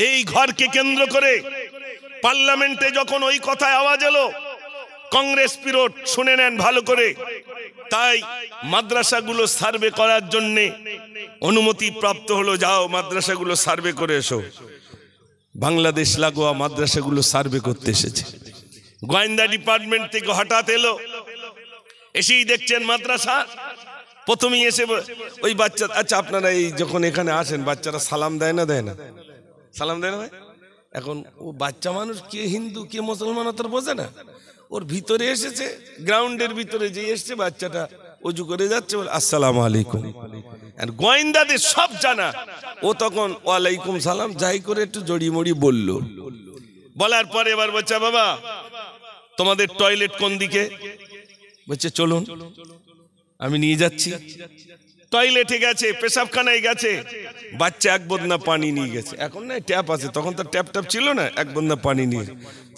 এই ঘরকে কেন্দ্র করে পার্লামেন্টে যখন ওই কথায় আওয়াজ এলো, কংগ্রেস পিরোট শুনে নেন ভালো করে, তাই মাদ্রাসাগুলো সার্ভে করার জন্য অনুমতি প্রাপ্ত হলো, যাও মাদ্রাসাগুলো সার্ভে করে এসো। বাংলাদেশ লাগোয়া মাদ্রাসাগুলো সার্ভে করতে এসেছে। গোয়েন্দা ডিপার্টমেন্ট থেকে হঠাৎ এলো, এসেই দেখছেন মাদ্রাসা। প্রথমেই এসে ওই বাচ্চা, আচ্ছা আপনারা এই যখন এখানে আসেন বাচ্চারা সালাম দেয় না? দেয় না? সালাম দেয় না ভাই? এখন ও বাচ্চা মানুষ, কে হিন্দু কে মুসলমান তার বোঝে না। ওর ভিতরে এসেছে, গ্রাউন্ডের ভিতরে যে এসছে বাচ্চাটা অজু করে যাচ্ছে, আসসালামু আলাইকুম। আর গোয়েন্দাদের সব জানা, ও তখন ওয়ালাইকুম সালাম যাই করে একটু জড়িমড়ি বলল। বলার পরে এবার বলছে, বাবা তোমাদের টয়লেট কোন দিকে? বলছে চলুন আমি নিয়ে যাচ্ছি। টয়লেটে গেছে, পেশাবখানায় গেছে, বাচ্চা এক বদনা পানি নিয়ে গেছে। এখন না ট্যাপ আছে, তখন তো ট্যাপ ট্যাপ ছিল না, এক বদনা পানি নিয়ে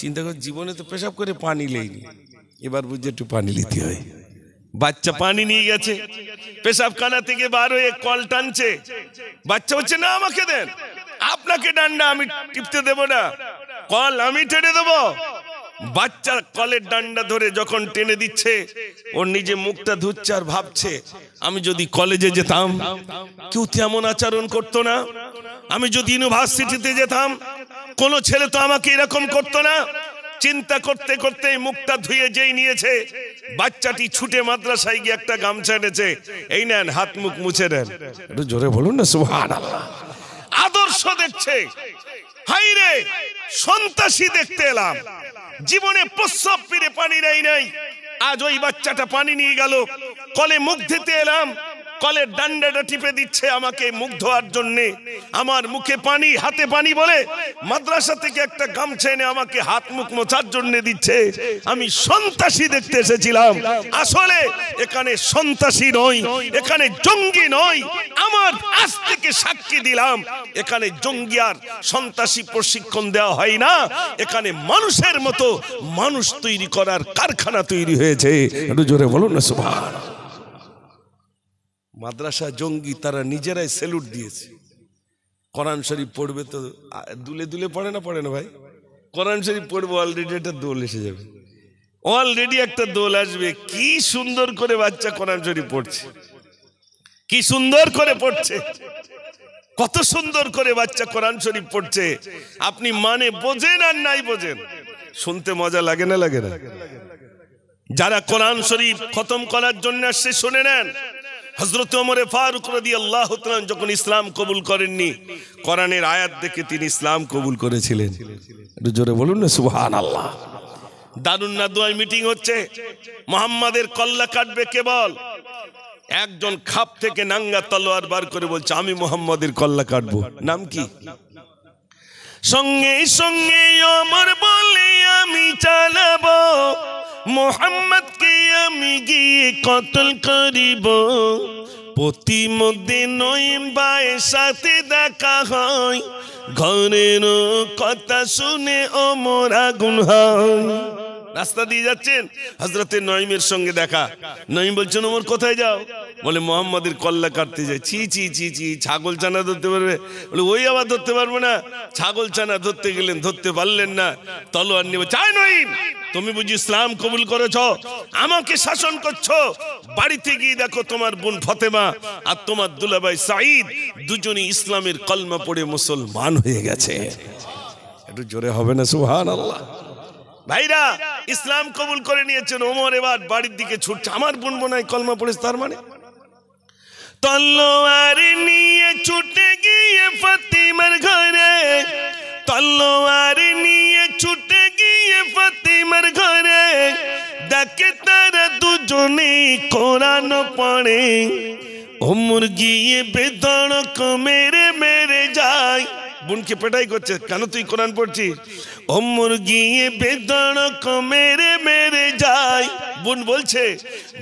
চিন্তা করে, জীবনে তো পেশাব করে পানি লেইনি, এবার বুঝে একটু পানি নিতে হয়। বাচ্চা পানি নিয়ে গেছে, পেশাবখানা থেকে বার হয়ে কল টানছে। বাচ্চা হচ্ছে না আমাকে দেন, আপনাকে ডান্ডা আমি টিপতে দেব না, কল আমি টেনে দেবো। বাচ্চা কলের ডান্ডা ধরে যখন টেনে দিচ্ছে, ওর নিজে মুখটা ধুচ্ছে আর ভাবছে, আমি যদি কলেজে যেতাম কেউ তেমন আচরণ করতো না, আমি যদি ইউনিভার্সিটিতে যেতাম কোনো ছেলে তো আমাকে এরকম করতো না। চিন্তা করতে করতে মুখটা ধুয়ে যেই নিয়েছে, বাচ্চাটি ছুটে মাদ্রাসায় গিয়ে একটা গামছা এনেছে, এই নেন হাত মুখ মুছে নেন। একটু জোরে বলুন না সুবহানাল্লাহ। আদর্শ দেখছে, হাই রে সন্ত্রাসী দেখতে এলাম, জীবনে প্রস্রাব ফিরে পানি নেই নাই, আজ ওই বাচ্চাটা পানি নিয়ে গেল। কলে মুখ ধুতে এলাম, কলের ডান্ডাটা টিপে দিচ্ছে আমাকে মুখ ধোয়ার জন্য, আমার মুখে পানি হাতে পানি বলে মাদ্রাসা থেকে একটা গামছা এনে আমাকে হাত মুখ মোছার জন্য দিচ্ছে। আমি সন্ত্রাসী দেখতে এসেছিলাম, আসলে এখানে সন্ত্রাসী নয়, এখানে জঙ্গি নয়। আমার আজ থেকে সাক্ষী দিলাম, এখানে জঙ্গি আর সন্ত্রাসী প্রশিক্ষণ দেওয়া হয় না, এখানে মানুষের মতো মানুষ তৈরি করার কারখানা তৈরি হয়েছে। একটু জোরে বলুন না সুবহানাল্লাহ। মাদ্রাসা জঙ্গি তারা নিজেরাই স্যালুট দিয়েছে। কোরআন শরীফ পড়বে তো দুলে দুলে পড়ে না ভাই? কোরআন শরীফ পড়বে, অলরেডি একটা দোল এসে যাবে, অলরেডি একটা দোল আসবে। কি সুন্দর করে বাচ্চা কোরআন শরীফ পড়ছে, কি সুন্দর করে পড়ছে, কত সুন্দর করে বাচ্চা কোরআন শরীফ পড়ছে। আপনি মানে বোঝেন আর নাই বোঝেন, শুনতে মজা লাগে না? লাগে না? যারা কোরআন শরীফ খতম করার জন্য আসছে শুনে নেন, হযরত ওমর ফারুক রাদিয়াল্লাহু তাআলা যখন ইসলাম কবুল করেননি, কোরআনের আয়াত দেখে তিনি ইসলাম কবুল করেছিলেন। একটু জোরে বলুন না সুবহানাল্লাহ। দারুন নাদওয়ায় মিটিং হচ্ছে, মুহাম্মাদের কল্লা কাটবে কেবল একজন খাপ থেকে নাঙ্গা তলোয়ার বার করে বলছে, আমি মুহাম্মাদের কল্লা কাটবো। নাম কি? সঙ্গে সঙ্গে ওমর বলে, আমি চালাবো মুহাম্মদকে, আমি গিয়ে কতল করিব। প্রতিমধ্যে নঈম ভাইয়ের সাথে দেখা হয়, ঘরের কথা শুনে ওমর আগুন হয়। রাস্তা দিয়ে যাচ্ছেন, হযরতে নঈমের সঙ্গে দেখা। নঈম বলছেন, ওমর কোথায় যাও? বলে মুহাম্মাদের কল্লা কাটতে যায়। ছি ছি ছি ছি, ছাগল ছানা ধরতে পারবে? বলে ওই আবার ধরতে পারবো না, ছাগল ছানা ধরতে গেলেন ধরতে পারলেন না, তলোয়ার নিয়ে। চাই নঈম, তুমি বুঝি ইসলাম কবুল করেছো, আমাকে শাসন করছো? বাড়িতে গিয়ে দেখো তোমার বোন ফাতেমা আর তোমার দুলাভাই সাঈদ দুজনই ইসলামের কলমা পড়ে মুসলমান হয়ে গেছে। একটু জোরে হবে না সুবহানাল্লাহ? ভাইরা ইসলাম কবুল করে নিয়েছেন, ওমর এবার বাড়ির দিকে ছুটছে। আমার বোন বোনাই কলমা পড়েছে, তার মানে তলোয়ার নিয়ে ছুটে গিয়ে ফাতিমার ঘরে, তলোয়ার নিয়ে ছুটে গিয়ে ফাতিমার ঘরে, দেখে তারা দুজনে কোরআন পড়ে। ওমর গিয়ে বেধড়ক মেরে মেরে যায়। বোনকে পেটাই করছে, কেন তুই কোরআন পড়ছিস? ওমর গিয়ে বেধড়ক মেরে মেরে যায়। বোন বলছে,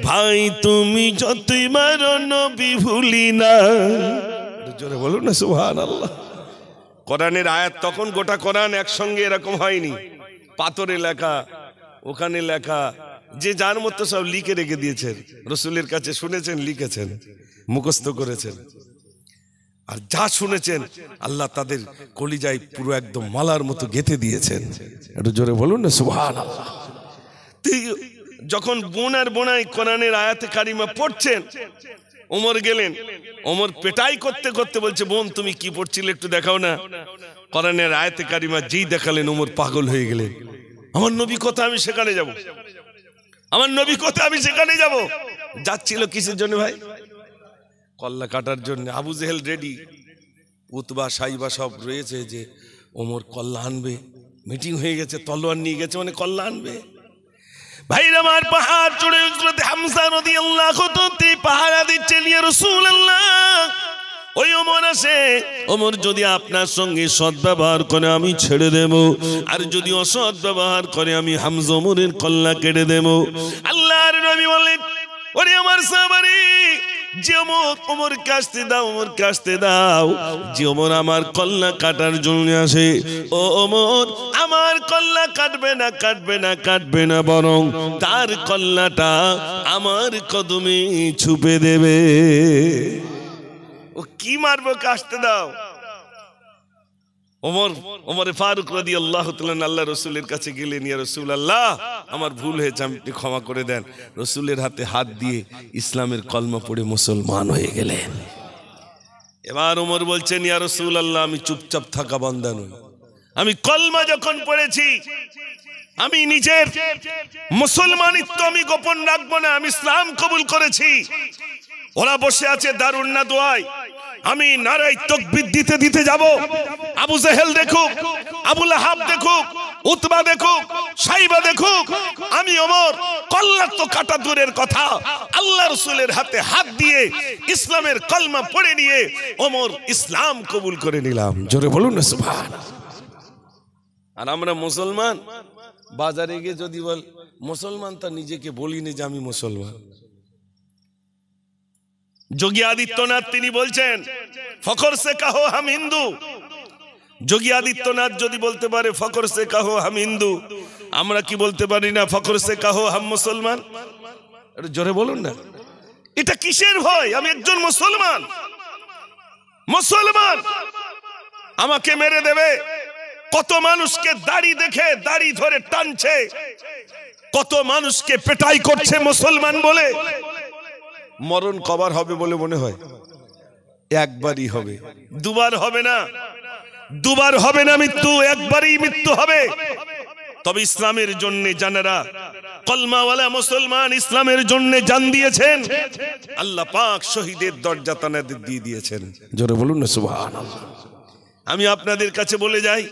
ভাই তুমি যতই মারো নবী ভুলি না। জোরে বলুন না সুবহানাল্লাহ। কোরআনের আয়াত তখন গোটা কোরআন একসঙ্গে এরকম হয়নি, পাথরে লেখা, ওখানে লেখা, যে যার মতো সব লিখে রেখে দিয়েছেন। রাসূলের কাছে শুনেছেন, লিখেছেন, মুখস্থ করেছেন। আর যা শুনেছেন আল্লাহ তাদের কলিজায় পুরো একদম মালার মতো গেঁথে দিয়েছেন। একটু জোরে বলুন না সুবহানাল্লাহ। যখন বোন আর বোনাই কোরআনের আয়াতে কারিমা পড়ছেন, ওমর গেলেন, ওমর পেটাই করতে করতে বলছে, বোন তুমি কি পড়ছিলে একটু দেখাও না। কোরআনের আয়াতে কারিমা যেই দেখালেন ওমর পাগল হয়ে গেলেন। আমার নবী কথা আমি সেখানে যাব, আমার নবী কথা আমি সেখানে যাব। যাচ্ছিল কিসের জন্য ভাই? কল্লা কাটার জন্য। আবু জেহেল রেডি, উতবা সাইবা সব রয়েছে যে ওমর কল্লা আনবে, মিটিং হয়ে গেছে, তলোয়ার নিয়ে গেছে মানে কল্লা আনবে। ভাইরা আমার, পাহাড় চড়ে হযরত হামজা রাদিয়াল্লাহু তাআলা পাহারা দিচ্ছেন, ইয়া রাসূলুল্লাহ। ওই ওমর আসে, ওমর যদি আপনার সঙ্গে সৎ ব্যবহার করে আমি ছেড়ে দেব, আর যদি অসৎ ব্যবহার করে আমি হামজা ওমরের কল্লা কেটে দেব। আল্লাহর নবী বলেন, ওরে আমার সাহাবারে, যে ওমর কাশতে দাও, ওমর কাশতে দাও। যে ওমর আমার কল্লা কাটার জন্য আসে, ও ওমর আমার কল্লা কাটবে না, কাটবে না, কাটবে না, বরং তার কল্লাটা আমার কদমে ছুপে দেবে। ও কি মারবো, কাশতে দাও। ওমর ফারুক রাদিয়াল্লাহু তাআলা আল্লাহ রাসূলের কাছে গেলেন, ইয়া রাসূলুল্লাহ আমার ভুল হয়েছে, আপনি ক্ষমা করে দেন। রাসূলের হাতে হাত দিয়ে ইসলামের কলমা পড়ে মুসলমান হয়ে গেলেন। এবার ওমর বলছেন, ইয়া রাসূলুল্লাহ আমি চুপচাপ থাকা বান্দা নই, আমি কলমা যখন পড়েছি আমি নিজের মুসলমানিত্ব আমি গোপন রাখবো না, আমি ইসলাম কবুল করেছি। ওরা বসে আছে দারুন নাদওয়ায়, আমি নারায়ে তাকবীর দিতে দিতে যাব। আবু জেহেল দেখুক, আবু লাহাব দেখুক, উতবা দেখুক, সাইবা দেখুক, আমি ওমর কল্লা তো কাটা দূরের কথা, আল্লাহ রাসূলের হাতে হাত দিয়ে ইসলামের কলমা পড়ে নিয়ে ওমর ইসলাম কবুল করে নিলাম। জোরে বলুন না সুবহানাল্লাহ। আর আমরা মুসলমান বাজারে গিয়ে যদি বল মুসলমান, তা নিজেকে বলিনি যে আমি মুসলমান। যোগী আদিত্যনাথ তিনি বলছেন, ফখর সে কাহো হাম হিন্দু। যোগী আদিত্যনাথ যদি বলতে পারে ফখর সে কাহো হাম হিন্দু, আমরা কি বলতে পারি না ফখর সে কাহো হাম মুসলমান? এটা জোরে বলুন না। এটা কিসের ভয়? আমি একজন মুসলমান, মুসলমান আমাকে মেরে দেবে। কত মানুষকে দাড়ি দেখে দাড়ি ধরে টানছে, কত মানুষকে পেটাই করছে মুসলমান বলে। মরণ কবার হবে বলে মনে হয়? একবারই হবে, দুবার হবে না, দুবার হবে না মৃত্যু, একবারই মৃত্যু হবে। তবে ইসলামের জন্য যারা কলমাওয়ালা মুসলমান ইসলামের জন্য জান দিয়েছেন, আল্লাহ পাক শহীদের দরজা তাদের দিয়ে দিয়েছেন। জোরে বলুন না সুবহানাল্লাহ। আমি আপনাদের কাছে বলে যাই,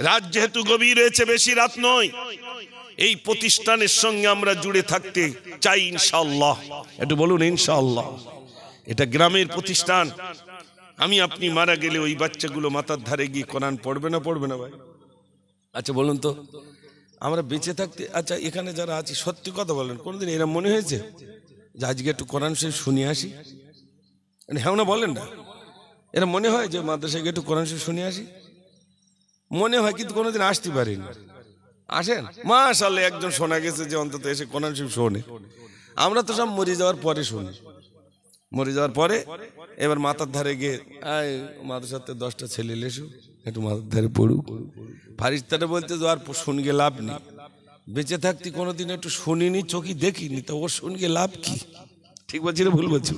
রাত যেহেতু গভীর হয়েছে, বেশি রাত নয়, এই প্রতিষ্ঠানের সঙ্গে আমরা জুড়ে থাকতে চাই ইনশাআল্লাহ। একটু বলুন ইনশাআল্লাহ। এটা গ্রামের প্রতিষ্ঠান। আমি আপনি মারা গেলে ওই বাচ্চাগুলো মাথার ধারে গিয়ে কোরআন পড়বে না, পড়বে না ভাই? আচ্ছা বলুন তো, আমরা বেঁচে থাকতে, আচ্ছা এখানে যারা আছি সত্যি কথা বলেন, কোনদিন এরা মনে হয়েছে যে আজকে একটু কোরআন শরীফ শুনে আসি? হ্যাঁ না বলেন না? এরা মনে হয় যে মাদ্রাসায় একটু কোরআন শরীফ শুনে আসি? মনে হয়, কিন্তু কোনোদিন আসতে পারিনি। আসেন মাশাআল্লাহ, একজন শোনা গেছে যে অন্তত এসে কোরআন শরীফ শোনে। আমরা তো সব মরে যাওয়ার পরে শুনি, মরে যাওয়ার পরে এবার মাথার ধারে গিয়ে মাদ্রাসাতে 10টা ছেলে লেসু একটু মাথার ধারে পড়ুক। ফারিস্তারা বলতে তো আর শুনগে লাভ নেই, বেঁচে থাকতে কোনোদিন একটু শুনিনি, চোখে দেখিনি, তো ওর শুনগে লাভ কি? ঠিক বলছি না ভুল বলছি?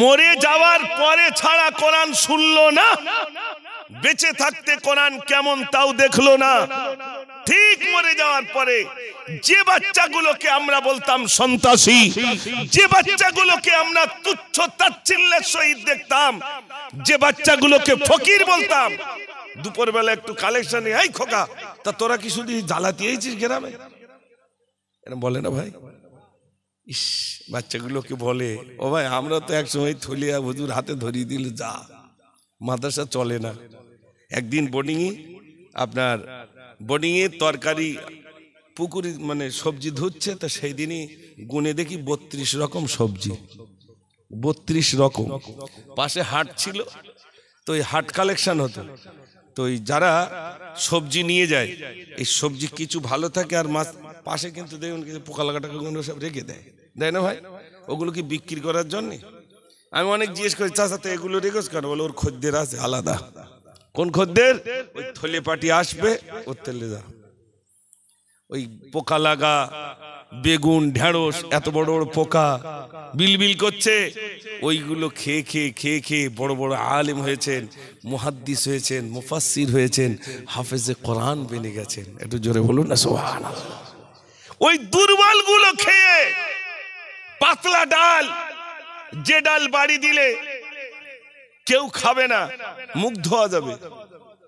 মরে যাওয়ার পরে ছাড়া কোরআন শুনলো না, বেঁচে থাকতে কোরআন কেমন তাও দেখলো না। ঠিক মরে যাওয়ার পরে যে বাচ্চাগুলোকে আমরা বলতাম সন্ত্রাসী, যে বাচ্চাগুলোকে আমরা তুচ্ছ তাচ্ছিল্যের সহিত দেখতাম, যে বাচ্চাগুলোকে ফকির বলতাম, দুপুরবেলা একটু কালেকশনে, এই খোকা তা তোরা কি শুধু জ্বালাতিয়েছিস গ্রামে? এরা বলে না ভাই? ইস, বাচ্চাগুলোকে বলে, ও ভাই আমরা তো একসময় থলিয়া হুজুর হাতে ধরিয়ে দিলে যা, মাদ্রাসা চলে না। একদিন বোর্ডিংয়ে তরকারি পুকুরি মানে সবজি ধুচ্ছে, তা সেই দিনই গুনে দেখি 32 রকম সবজি, 32 রকম। পাশে হাট ছিল, তো এই হাট কালেকশন হতো, তো এই যারা সবজি নিয়ে যায়, এই সবজি কিছু ভালো থাকে আর মাছ পাশে কিন্তু দেখুন পোকা লাগাটা সব রেখে দেয়, দেয় না ভাই? ওগুলো কি বিক্রি করার জন্যে? আমি অনেক জিজ্ঞেস করি চাচা তো এগুলো রেখেছ কেন? বলে ওর খদ্দের আছে আলাদা। কোন খদ্দের? ওই থলে পাটি আসবে ওর তেলে যা, ওই পোকা লাগা বেগুন ঢেঁড়স এত বড় বড় পোকা বিলবিল করছে, ওইগুলো খেয়ে খেয়ে খেয়ে খেয়ে বড় বড় আলেম হয়েছেন, মুহাদ্দিস হয়েছেন, মুফাসসির হয়েছেন, হাফেজে কোরআন বেনে গেছেন। একটু জোরে বলুন না সুবহানাল্লাহ। ওই দুর্বল গুলো খেয়ে পাতলা ডাল, যে ডাল বাড়ি দিলে কেউ খাবে না, মুখ ধোয়া যাবে।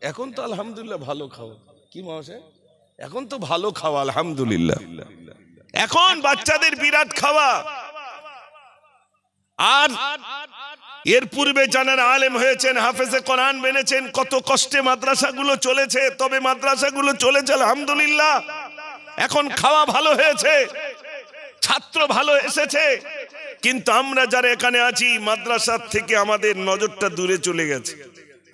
এখন তো আলহামদুলিল্লাহ ভালো খাও, কি মহাশয় এখন তো ভালো খাওয়া আলহামদুলিল্লাহ। এখন বাচ্চাদের বিরাট খাওয়া। আর এর পূর্বে যারা আলেম হয়েছেন, হাফেজে কোরআন বেনেছেন, কত কষ্টে মাদ্রাসাগুলো চলেছে, তবে মাদ্রাসাগুলো চলেছে আলহামদুলিল্লাহ। এখন খাওয়া ভালো হয়েছে, ছাত্র ভালো এসেছে, কিন্তু আমরা যারা এখানে আছি মাদ্রাসার থেকে আমাদের নজরটা দূরে চলে গেছে।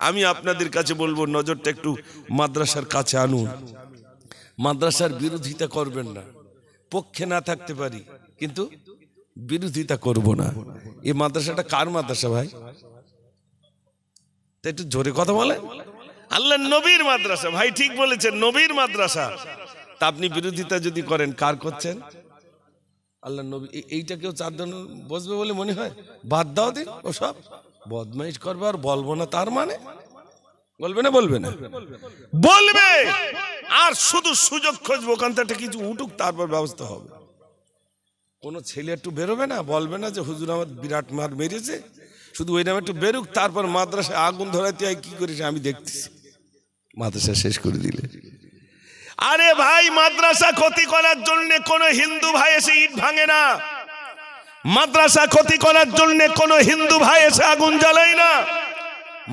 আমি আপনাদের কাছে বলবো নজরটা একটু মাদ্রাসার কাছে আনুন। মাদ্রাসার বিরোধিতা করবেন না, পক্ষে না থাকতে পারি কিন্তু বিরোধিতা করব না। এই মাদ্রাসাটা কার মাদ্রাসা ভাই? একটু জোরে কথা বলে। আল্লাহর নবীর মাদ্রাসা ভাই, ঠিক বলেছেন, নবীর মাদ্রাসা। তা আপনি বিরোধিতা যদি করেন কার করছেন? আল্লাহর নবী। এইটা কেউ চারজন বসবে বলে মনে হয়? বাদ দাও দিন, ও সব বদমাইশ করবে আর বলবো না তার মানে? বলবে না? বলবে না? বলবে। আর শুধু সুযোগ খুঁজবো, ওখান থেকে কিছু উঠুক তারপর ব্যবস্থা হবে। কোন ছেলে একটু বেরোবে না, বলবে না যে হুজুর আমার বিরাট মার মেরেছে, শুধু ওই নামে একটু বেরুক, তারপর মাদ্রাসায় আগুন ধরাতে হয় কি করেছে আমি দেখতেছি, মাদ্রাসা শেষ করে দিলে। আরে ভাই, মাদ্রাসা ক্ষতি করার জন্য কোন হিন্দু ভাই এসে ইট ভাঙে না, মাদ্রাসা ক্ষতি করার জন্য কোন হিন্দু ভাই এসে আগুন জ্বালায় না।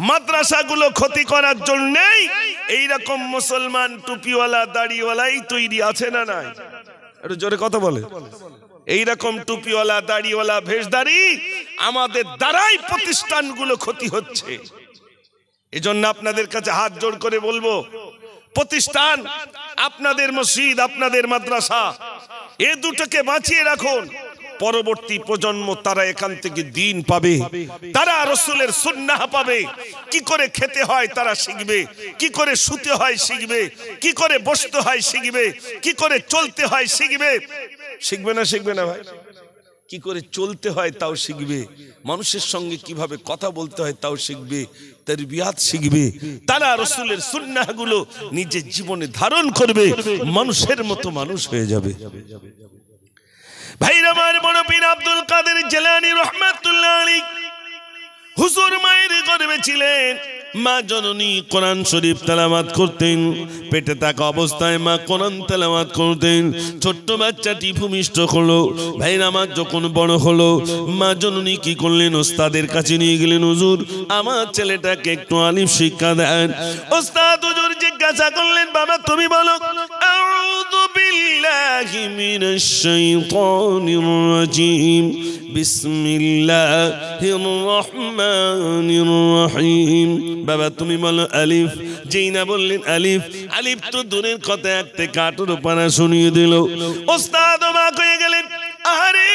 মাদ্রাসাগুলো ক্ষতি করার জন্যই এইরকম মুসলমান টুপিওয়ালা দাড়িওয়ালাই তৈরি আছে না নাই? একটু জোরে কথা বলে। এইরকম টুপিওয়ালা দাড়িওয়ালা ভেষধারী আমাদের দ্বারাই প্রতিষ্ঠানগুলো ক্ষতি হচ্ছে। এজন্য আপনাদের কাছে হাত জোড় করে বলবো, প্রতিষ্ঠান, আপনাদের মসজিদ, আপনাদের মাদ্রাসা, এ দুটোকে বাঁচিয়ে রাখুন। পরবর্তী প্রজন্ম তারা এখান থেকে দ্বীন পাবে, তারা রাসূলের সুন্নাহ পাবে। কি করে খেতে হয় তারা শিখবে, কি করে শুতে হয় শিখবে, কি করে বসতে হয় শিখবে, কি করে চলতে হয় শিখবে। শিখবে না? শিখবে না ভাই? কি করে চলতে হয় তাও শিখবে, মানুষের সঙ্গে কিভাবে কথা বলতে হয় তাও শিখবে, তারবিয়াত শিখবে। তারা রাসূলের সুন্নাহগুলো নিজের জীবনে ধারণ করবে, মানুষের মতো মানুষ হয়ে যাবে। ভাইরা আমার, বড় পীর আব্দুল কাদের জিলানী রাহমাতুল্লাহ আলাইহি হুজুর মায়ের গর্ভে ছিলেন। মা জননী কোরআন শরীফ তেলাওয়াত করতেন, পেটে থাকা অবস্থায় মা কোরআন তেলাওয়াত করতেন। ছোট্ট বাচ্চাটি ভূমিষ্ঠ হলো। ভাইরা আমার, যখন বড় হলো মা জননী কি করলেন? ওস্তাদের কাছে নিয়ে গেলেন। হুজুর, আমার ছেলেটাকে একটু আলিফ শিক্ষা দেন। ওস্তাদ হুজুর জিজ্ঞাসা করলেন, বাবা তুমি বলো আউযু বিল্লাহি মিনাশ শাইতানির রাজিম, বিসমিল্লাহির রহমানির রহিম। বাবা তুমি বলো আলিফ। যেই না বললেন আলিফ, আলিফ তো দূরের কথা, একটা কাঠের পানা শুনিয়ে দিল। ওস্তাদ অবাক হয়ে গেলেন, আরে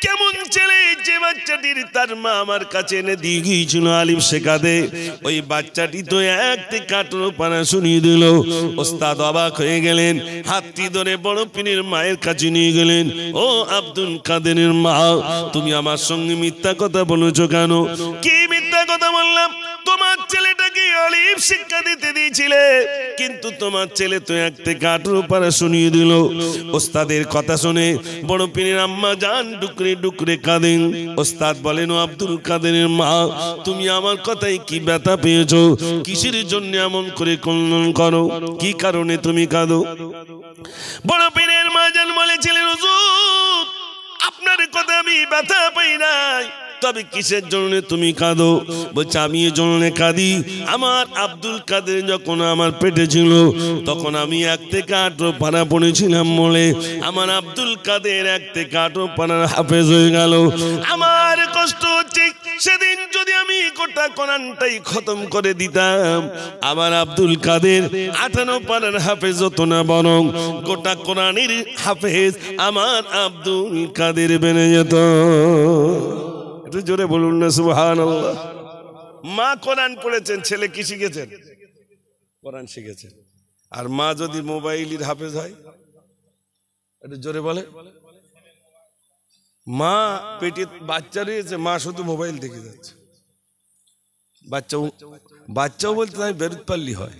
কেমন ছেলে যে বাচ্চাটির তার মা আমার কাছে এনে দিয়ে গিয়েছিল আলিফ শেখাতে, ওই বাচ্চাটি তো একটা কাঠের পানা শুনিয়ে দিল। ওস্তাদ অবাক হয়ে গেলেন, হাতটি ধরে বড় পীরের মায়ের কাছে নিয়ে গেলেন। ও আব্দুল কাদেরের মা, তুমি আমার সঙ্গে মিথ্যা কথা বলেছো কেন? কি মিথ্যা কথা বললাম? তোমার ছেলেটাকে আলিফ শিক্ষা দিতে দিয়েছিলে, কিন্তু তোমার ছেলে তো একটা কাঠের পানা শুনিয়ে দিল। ওস্তাদের কথা শুনে বড় পীরের আম্মা জান ডুকরে ডুকরে কাঁদেন। ওস্তাদ বলেন, ও আব্দুল কাদেরের মা, তুমি আমার কথায় কি ব্যথা পেয়েছো? কিসের জন্য এমন করে কল্যাণ করো? কি কারণে তুমি কাঁদো? বড় পীরের মা জান বলেছিলেন, হুজুর আপনার কথা আমি ব্যথা পাই নাই, তবে কিসের জন্য তুমি কাঁদো? বলছে, আমি এই জন্য কাঁদি, আমার আব্দুল কাদের যখন আমার পেটে ছিল তখন আমি এক থেকে 18 পারা পড়েছিলাম বলে আমার আব্দুল কাদের এক থেকে 18 পারার হাফেজ হয়ে গেল। আমার কষ্ট হচ্ছে, সেদিন যদি আমি গোটা কোরআনটাই খতম করে দিতাম, আমার আব্দুল কাদের 18 পারার হাফেজ হতো না, বরং গোটা কোরআনের হাফেজ আমার আব্দুল কাদের বেনে যেত। একটু জোরে বলুন না সুবহানাল্লাহ। মা কোরআন পড়েছেন, ছেলে কি শিখেছেন? কোরআন শিখেছেন। আর মা যদি মোবাইলের হাফেজ হয়, একটু জোরে বলে। মা পেটে বাচ্চা রয়েছে, মা শুধু মোবাইল দেখে যাচ্ছে, বাচ্চাও বলতে আমি বেরোত পারলি হয়।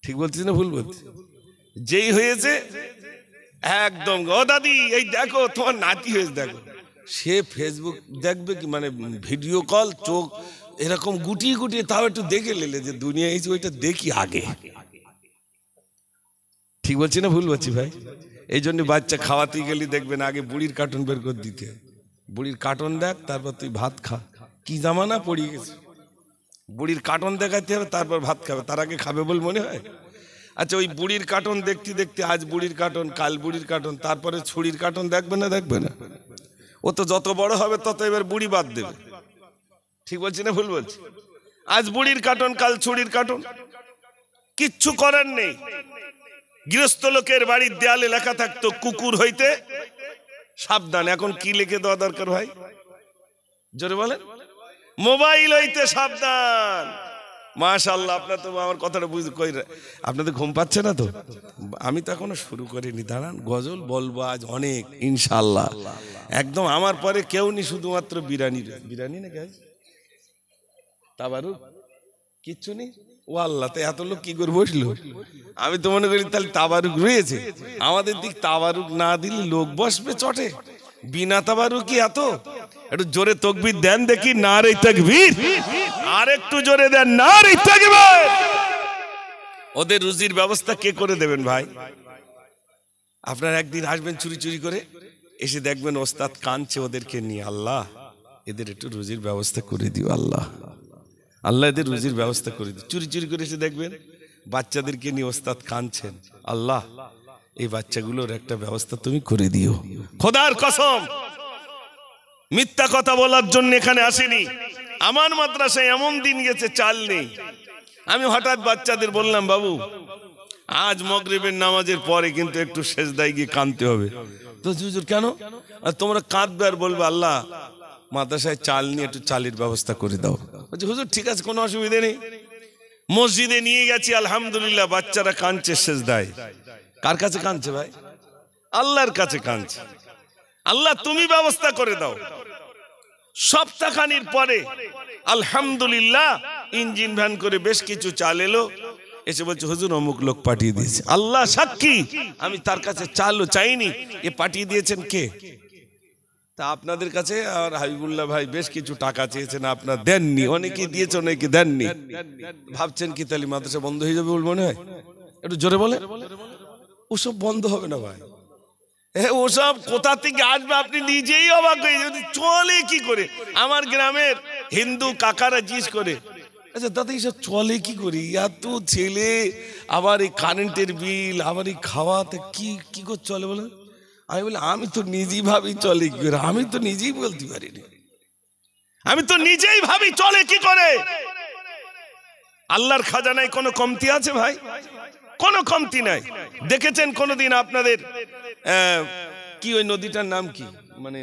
ঠিক বলছি না ভুল বলছি? যেই হয়েছে একদম, ও দাদি এই দেখো তোমার নাতি হয়েছে দেখো, সে ফেসবুক দেখবে কি, মানে ভিডিও কল, চোখ এরকম গুটিয়ে গুটিয়ে, তাও একটু দেখে নিলে যে দুনিয়া হয়েছে, ওইটা দেখি আগে। ঠিক বলছি না ভুল বলছি ভাই? এই জন্য বাচ্চা খাওয়াতে গেলে দেখবেন আগে বুড়ির কার্টুন বের করে দিতে, বুড়ির কার্টুন দেখ, তারপর তুই ভাত খা। কি জামানা পড়িয়ে গেছে, বুড়ির কার্টুন দেখাতে হবে তারপর ভাত খাবে, তার আগে খাবে বলে মনে হয়? আচ্ছা, ওই বুড়ির কার্টুন দেখতে দেখতে আজ বুড়ির কার্টুন, কাল বুড়ির কার্টুন, তারপরে ছুরির কার্টুন দেখবে না? দেখবে না? ও তো যত বড় হবে তত এবার বুড়ি বাদ দেবে। ঠিক বলছি না ভুল বলছি? আজ বুড়ির কার্টুন, কাল ছুরির কার্টুন, কিচ্ছু করার নেই। গৃহস্থ লোকের বাড়ির দেয়ালে লেখা থাকতো কুকুর হইতে সাবধান, এখন কি লিখে দেওয়া দরকার ভাই? জোরে বলেন। মোবাইল হইতে সাবধান। মাশাআল্লাহ, আপনার তো আমার কথাটা বুঝতে কই, আপনাদের ঘুম পাচ্ছে না তো? আমি তো এখনো শুরু করিনি, দাঁড়ান, গজল বলবো আজ অনেক ইনশাআল্লাহ। একদম আমার পরে কেউ নি, শুধুমাত্র বিরানি। বিরানি না গাইজ, তাবারুক কিচ্ছু নেই। ও আল্লাহ, তো এত লোক কি করে বসলো? আমি তো মনে করি তাহলে তাবারুক রয়েছে। আমাদের দিক তাবারুক না দিলে লোক বসবে চটে, বিনা তাবারুকি এত। একটু জোরে তাকবীর দেন দেখি, নারে তাকবীর। আর একটু জোরে দেন, নারে তাকবীর। ওদের রুজির ব্যবস্থা কে করে দেবেন ভাই? আপনারা একদিন আসবেন চুরি চুরি করে, এসে দেখবেন ওস্তাদ কাঁদছে ওদেরকে নিয়ে, আল্লাহ এদের একটু রুজির ব্যবস্থা করে দিও, আল্লাহ আল্লাহ এদের রুজির ব্যবস্থা করে দিও। চুরি চুরি করে এসে দেখবেন বাচ্চাদেরকে নিয়ে ওস্তাদ কাঁদছেন, আল্লাহ এই বাচ্চাগুলোর একটা ব্যবস্থা তুমি করে দিও। খোদার কসম, মিথ্যা কথা বলার জন্য এখানে আসেনি। আমার মাদ্রাসায় এমন দিন গেছে চাল নেই। আমি হঠাৎ বাচ্চাদের বললাম, বাবু আজ মাগরিবের নামাজের পরে কিন্তু একটু সেজদায় গিয়ে কাঁদতে হবে। তো হুজুর কেন? আর তোমরা কাঁদবে আর বলবে আল্লাহ মাদ্রাসায় চাল নিয়ে একটু চালের ব্যবস্থা করে দাও। বলছি হুজুর ঠিক আছে, কোনো অসুবিধা নেই। মসজিদে নিয়ে গেছি, আলহামদুলিল্লাহ বাচ্চারা কাঁদছে সেজদায়। কার কাছে কাঁদছে ভাই? আল্লাহর কাছে কাঁদছে। আল্লাহ তুমি ব্যবস্থা করে দাও। সপ্তাহখানির পরে আলহামদুলিল্লাহ ইঞ্জিন ভ্যান করে বেশ কিছু চাল এলো। এসে বলছে হুজুর অমুক লোক পাঠিয়ে দিয়েছে। আল্লাহ সাক্ষী, আমি তার কাছে চালও চাইনি, এ পাঠিয়ে দিয়েছেন কে? তা আপনাদের কাছে আর হাবিবুল্লাহ ভাই বেশ কিছু টাকা চেয়েছেন, আপনার দেননি। অনেকে দিয়েছে, অনেকে দেননি। ভাবছেন কি তাহলে মাদ্রাসা বন্ধ হয়ে যাবে বলে মনে হয়? একটু জোরে বলে। ওসব বন্ধ হবে না ভাই। ওসব কোথা থেকে আসবে আপনি নিজেই অবাক হয়ে যাবেন। চলে কি করে? আমার গ্রামের হিন্দু কাকারা জিজ্ঞেস করে, আচ্ছা দাদা এইসব চলে কি করি? এত ছেলে, আবার এই কারেন্টের বিল, আবার এই খাওয়াতে কি কি করে চলে বলে? আমি বলি আমি তো নিজেই ভাবি চলে কি করে, আমি তো নিজেই বলতে পারিনি। আমি তো নিজেই ভাবি চলে কি করে। আল্লাহর খাজানায় কোনো কমতি আছে ভাই? কোনো কমতি নাই। দেখেছেন কোনোদিন আপনাদের কি ওই নদীটার নাম কি, মানে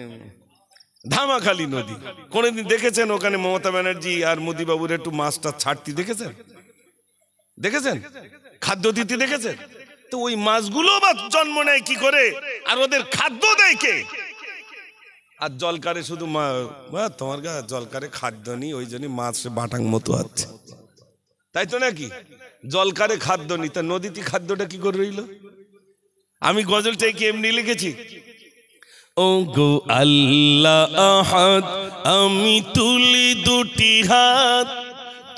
ধামাখালি নদী, কোনোদিন দেখেছেন ওখানে মমতা ব্যানার্জি আর মোদি বাবুর একটু মাছটা ছাড়তি দেখেছেন? দেখেছেন? খাদ্য দিতে দেখেছেন? তো ওই মাছগুলো বা জন্ম নেয় কি করে, আর ওদের খাদ্য দেয় কে? আর জলকারে শুধু তোমার গা জলকারে খাদ্য নেই, ওই জন্য মাছ বাটাং মতো আছে, তাই তো নাকি? জলকারে খাদ্য নেই, তা নদীতে খাদ্যটা কি করে রইল? আমি গজলটাই কি এমনি লিখেছি? ও গো আল্লাহ আহাদ, আমি তুলি দুটি হাত,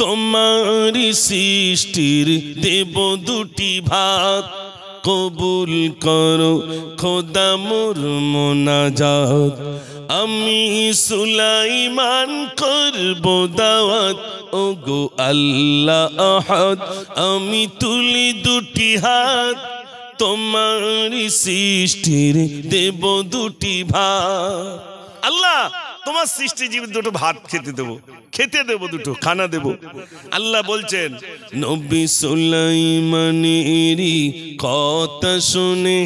তোমার সৃষ্টির দেব দুটি ভাত, কবুল করো খোদা মোর মোনাজাত, আমি সুলাইমান করব দাওয়াত। ও গো আল্লাহ আহাদ, আমি তুলি দুটি হাত, তোমার সৃষ্টির দেব দুটি ভাত। আল্লাহ তোমার সৃষ্টি জীব দুটো ভাত খেতে দেবো, খেতে দেবো, দুটো খানা দেব। আল্লাহ বলছেন নবী সুলাইমানেরই কথা শুনে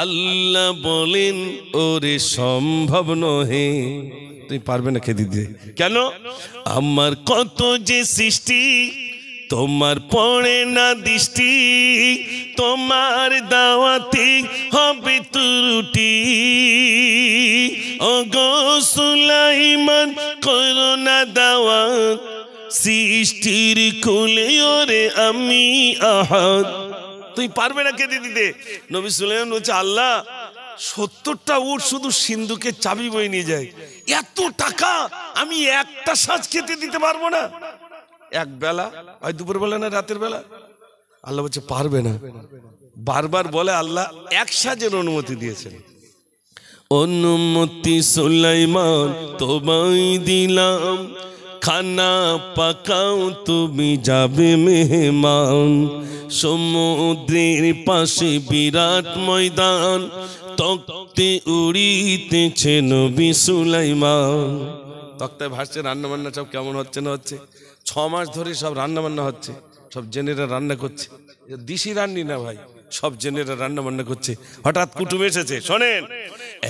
আল্লাহ বলেন ওরে সম্ভব নহে, তুমি পারবে না খেতে দিতে। কেন? আমার কত যে সৃষ্টি, তোমার পড়ে না দৃষ্টি, তোমার দাওয়াতে হবে ত্রুটি। ওগো সুলাইমান করো না দাওয়াত, সৃষ্টির কুলে ওরে আমি আহাদ। তুই পারবে না খেতে দিতে। নবী সুলাইমান বলছে, আল্লাহ 70টা উট শুধু সিন্ধুকে চাবি বই নিয়ে যায়, এত টাকা আমি একটা সাজ খেতে দিতে পারবো না? এক বেলা, হয় দুপুর বেলা না রাতের বেলা। আল্লাহ বলছে পারবে না। বারবার বলে আল্লাহ এক সাজের অনুমতি দিয়েছেন। অনুমতি সুলাইমান তোমায় দিলাম, খানা পাকাও তুমি যাবে মেহমান। সমুদ্রের পাশে বিরাট ময়দান, তক্তে উড়িতেছে নবী সুলাইমান। তক্তায় ভাসছে, রান্না বান্না সব কেমন হচ্ছে না হচ্ছে। 6 মাস ধরে সব রান্না বান্না হচ্ছে, সব জেনেরা রান্না করছে। দিশি রান্নি না ভাই, সব জেনেরা রান্না বান্না করছে। হঠাৎ কুটুম এসেছে, শোনেন।